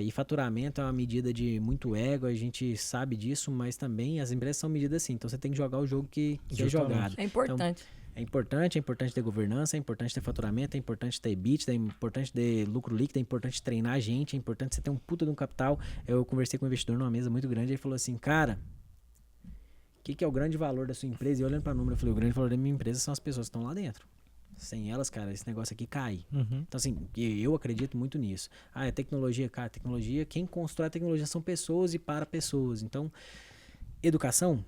e faturamento é uma medida de muito ego, a gente sabe disso, mas também as empresas são medidas assim. Então, você tem que jogar o jogo que é jogado. É importante. Então, é importante ter governança, é importante ter faturamento, é importante ter EBITDA, é importante ter lucro líquido, é importante treinar a gente, é importante você ter um puta de um capital. Eu conversei com um investidor numa mesa muito grande e ele falou assim, cara, o que é o grande valor da sua empresa? E olhando para o número, eu falei, o grande valor da minha empresa são as pessoas que estão lá dentro. Sem elas, cara, esse negócio aqui cai. Então, assim, eu acredito muito nisso. É tecnologia, cara, tecnologia, quem constrói a tecnologia são pessoas e para pessoas. Então, educação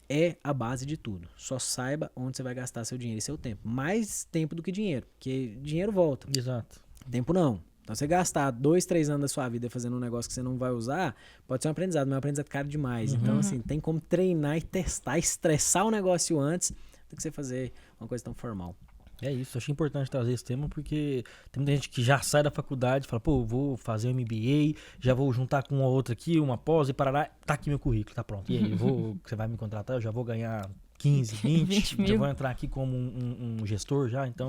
é a base de tudo. Só saiba onde você vai gastar seu dinheiro e seu tempo. Mais tempo do que dinheiro, porque dinheiro volta. Exato. Tempo não. Então, você gastar 2, 3 anos da sua vida fazendo um negócio que você não vai usar, pode ser um aprendizado, mas é um aprendizado caro demais. Então, assim, tem como treinar e testar, estressar o negócio antes do que você fazer uma coisa tão formal. É isso, achei importante trazer esse tema porque tem muita gente que já sai da faculdade e fala, pô, vou fazer um MBA, já vou juntar com uma outra aqui, uma pós e parará, tá aqui meu currículo, tá pronto. E aí, você vai me contratar, eu já vou ganhar 15, 20 mil. Já vou entrar aqui como um gestor já, então...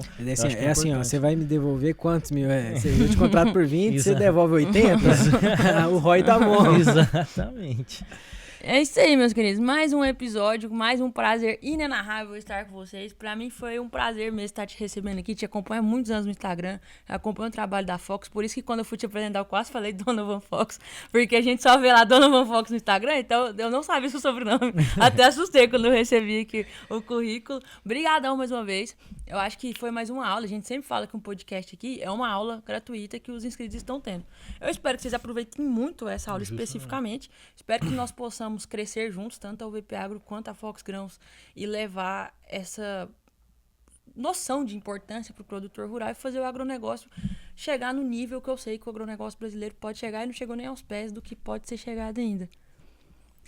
É assim, ó, você vai me devolver quantos mil? Eu te contrato por 20, você devolve 80, o ROI tá bom. Exatamente. É isso aí, meus queridos. Mais um episódio, mais um prazer inenarrável estar com vocês. Pra mim foi um prazer mesmo estar te recebendo aqui. Te acompanho há muitos anos no Instagram, acompanho o trabalho da Fox. Por isso que quando eu fui te apresentar, eu quase falei Donovan Fox, porque a gente só vê lá Donovan Fox no Instagram, então eu não sabia seu sobrenome. Até assustei quando eu recebi aqui o currículo. Obrigadão mais uma vez. Eu acho que foi mais uma aula. A gente sempre fala que um podcast aqui é uma aula gratuita que os inscritos estão tendo. Eu espero que vocês aproveitem muito essa aula especificamente. Espero que nós possamos crescer juntos, tanto a UVP Agro quanto a Fox Grãos, e levar essa noção de importância para o produtor rural e fazer o agronegócio chegar no nível que eu sei que o agronegócio brasileiro pode chegar e não chegou nem aos pés do que pode ser chegado ainda.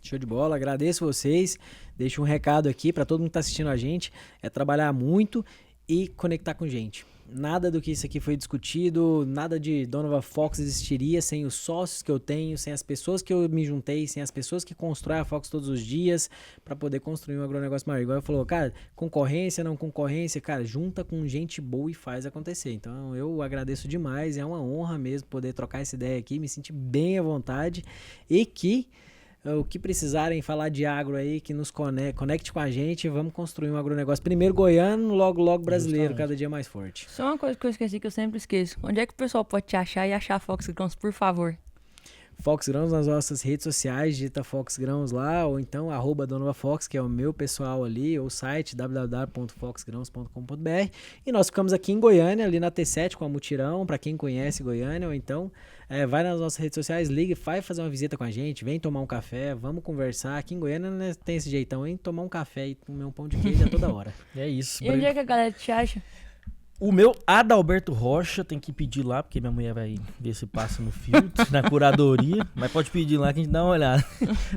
Show de bola, agradeço vocês. Deixo um recado aqui para todo mundo que está assistindo a gente, é trabalhar muito e conectar com gente. Nada do que isso aqui foi discutido, nada de Donovan Fox existiria sem os sócios que eu tenho, sem as pessoas que eu me juntei, sem as pessoas que constroem a Fox todos os dias para poder construir um agronegócio maior. Igual eu falou, cara, concorrência, não concorrência, cara, junta com gente boa e faz acontecer. Então eu agradeço demais, é uma honra mesmo poder trocar essa ideia aqui, me sentir bem à vontade e que o que precisarem falar de agro aí, que nos conecte com a gente, vamos construir um agronegócio. Primeiro goiano, logo brasileiro, justamente. Cada dia mais forte. Só uma coisa que eu esqueci, que eu sempre esqueço. Onde é que o pessoal pode te achar e achar a Fox Grãos, por favor? Fox Grãos nas nossas redes sociais, digita Fox Grãos lá, ou então @DonovaFox, que é o meu pessoal ali, ou o site www.foxgrãos.com.br. E nós ficamos aqui em Goiânia, ali na T7 com a Mutirão, para quem conhece Goiânia, ou então vai nas nossas redes sociais, liga, vai fazer uma visita com a gente, vem tomar um café, vamos conversar. Aqui em Goiânia, né, tem esse jeitão, hein? Tomar um café e comer um pão de queijo a toda hora. É isso. E onde é que a galera te acha? O meu Adalberto Rocha tem que pedir lá, porque minha mulher vai ver se passa no filtro, na curadoria. Mas pode pedir lá que a gente dá uma olhada.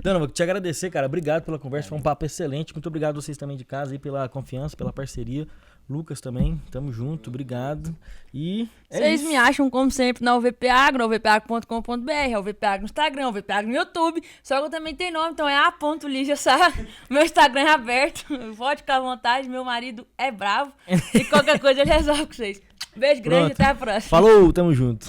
Dona, vou te agradecer, cara. Obrigado pela conversa, foi um papo excelente. Muito obrigado a vocês também de casa aí pela confiança, pela parceria. Lucas também, tamo junto, obrigado. E vocês me acham, como sempre, na UVP Agro, uvpagro.com.br, a UVP Agro no Instagram, a UVP Agro no YouTube. Só que eu também tenho nome, então é a.Lígia Sá. Meu Instagram é aberto, pode ficar à vontade, meu marido é bravo. E qualquer coisa ele resolve com vocês. Beijo grande, até a próxima. Falou, tamo junto.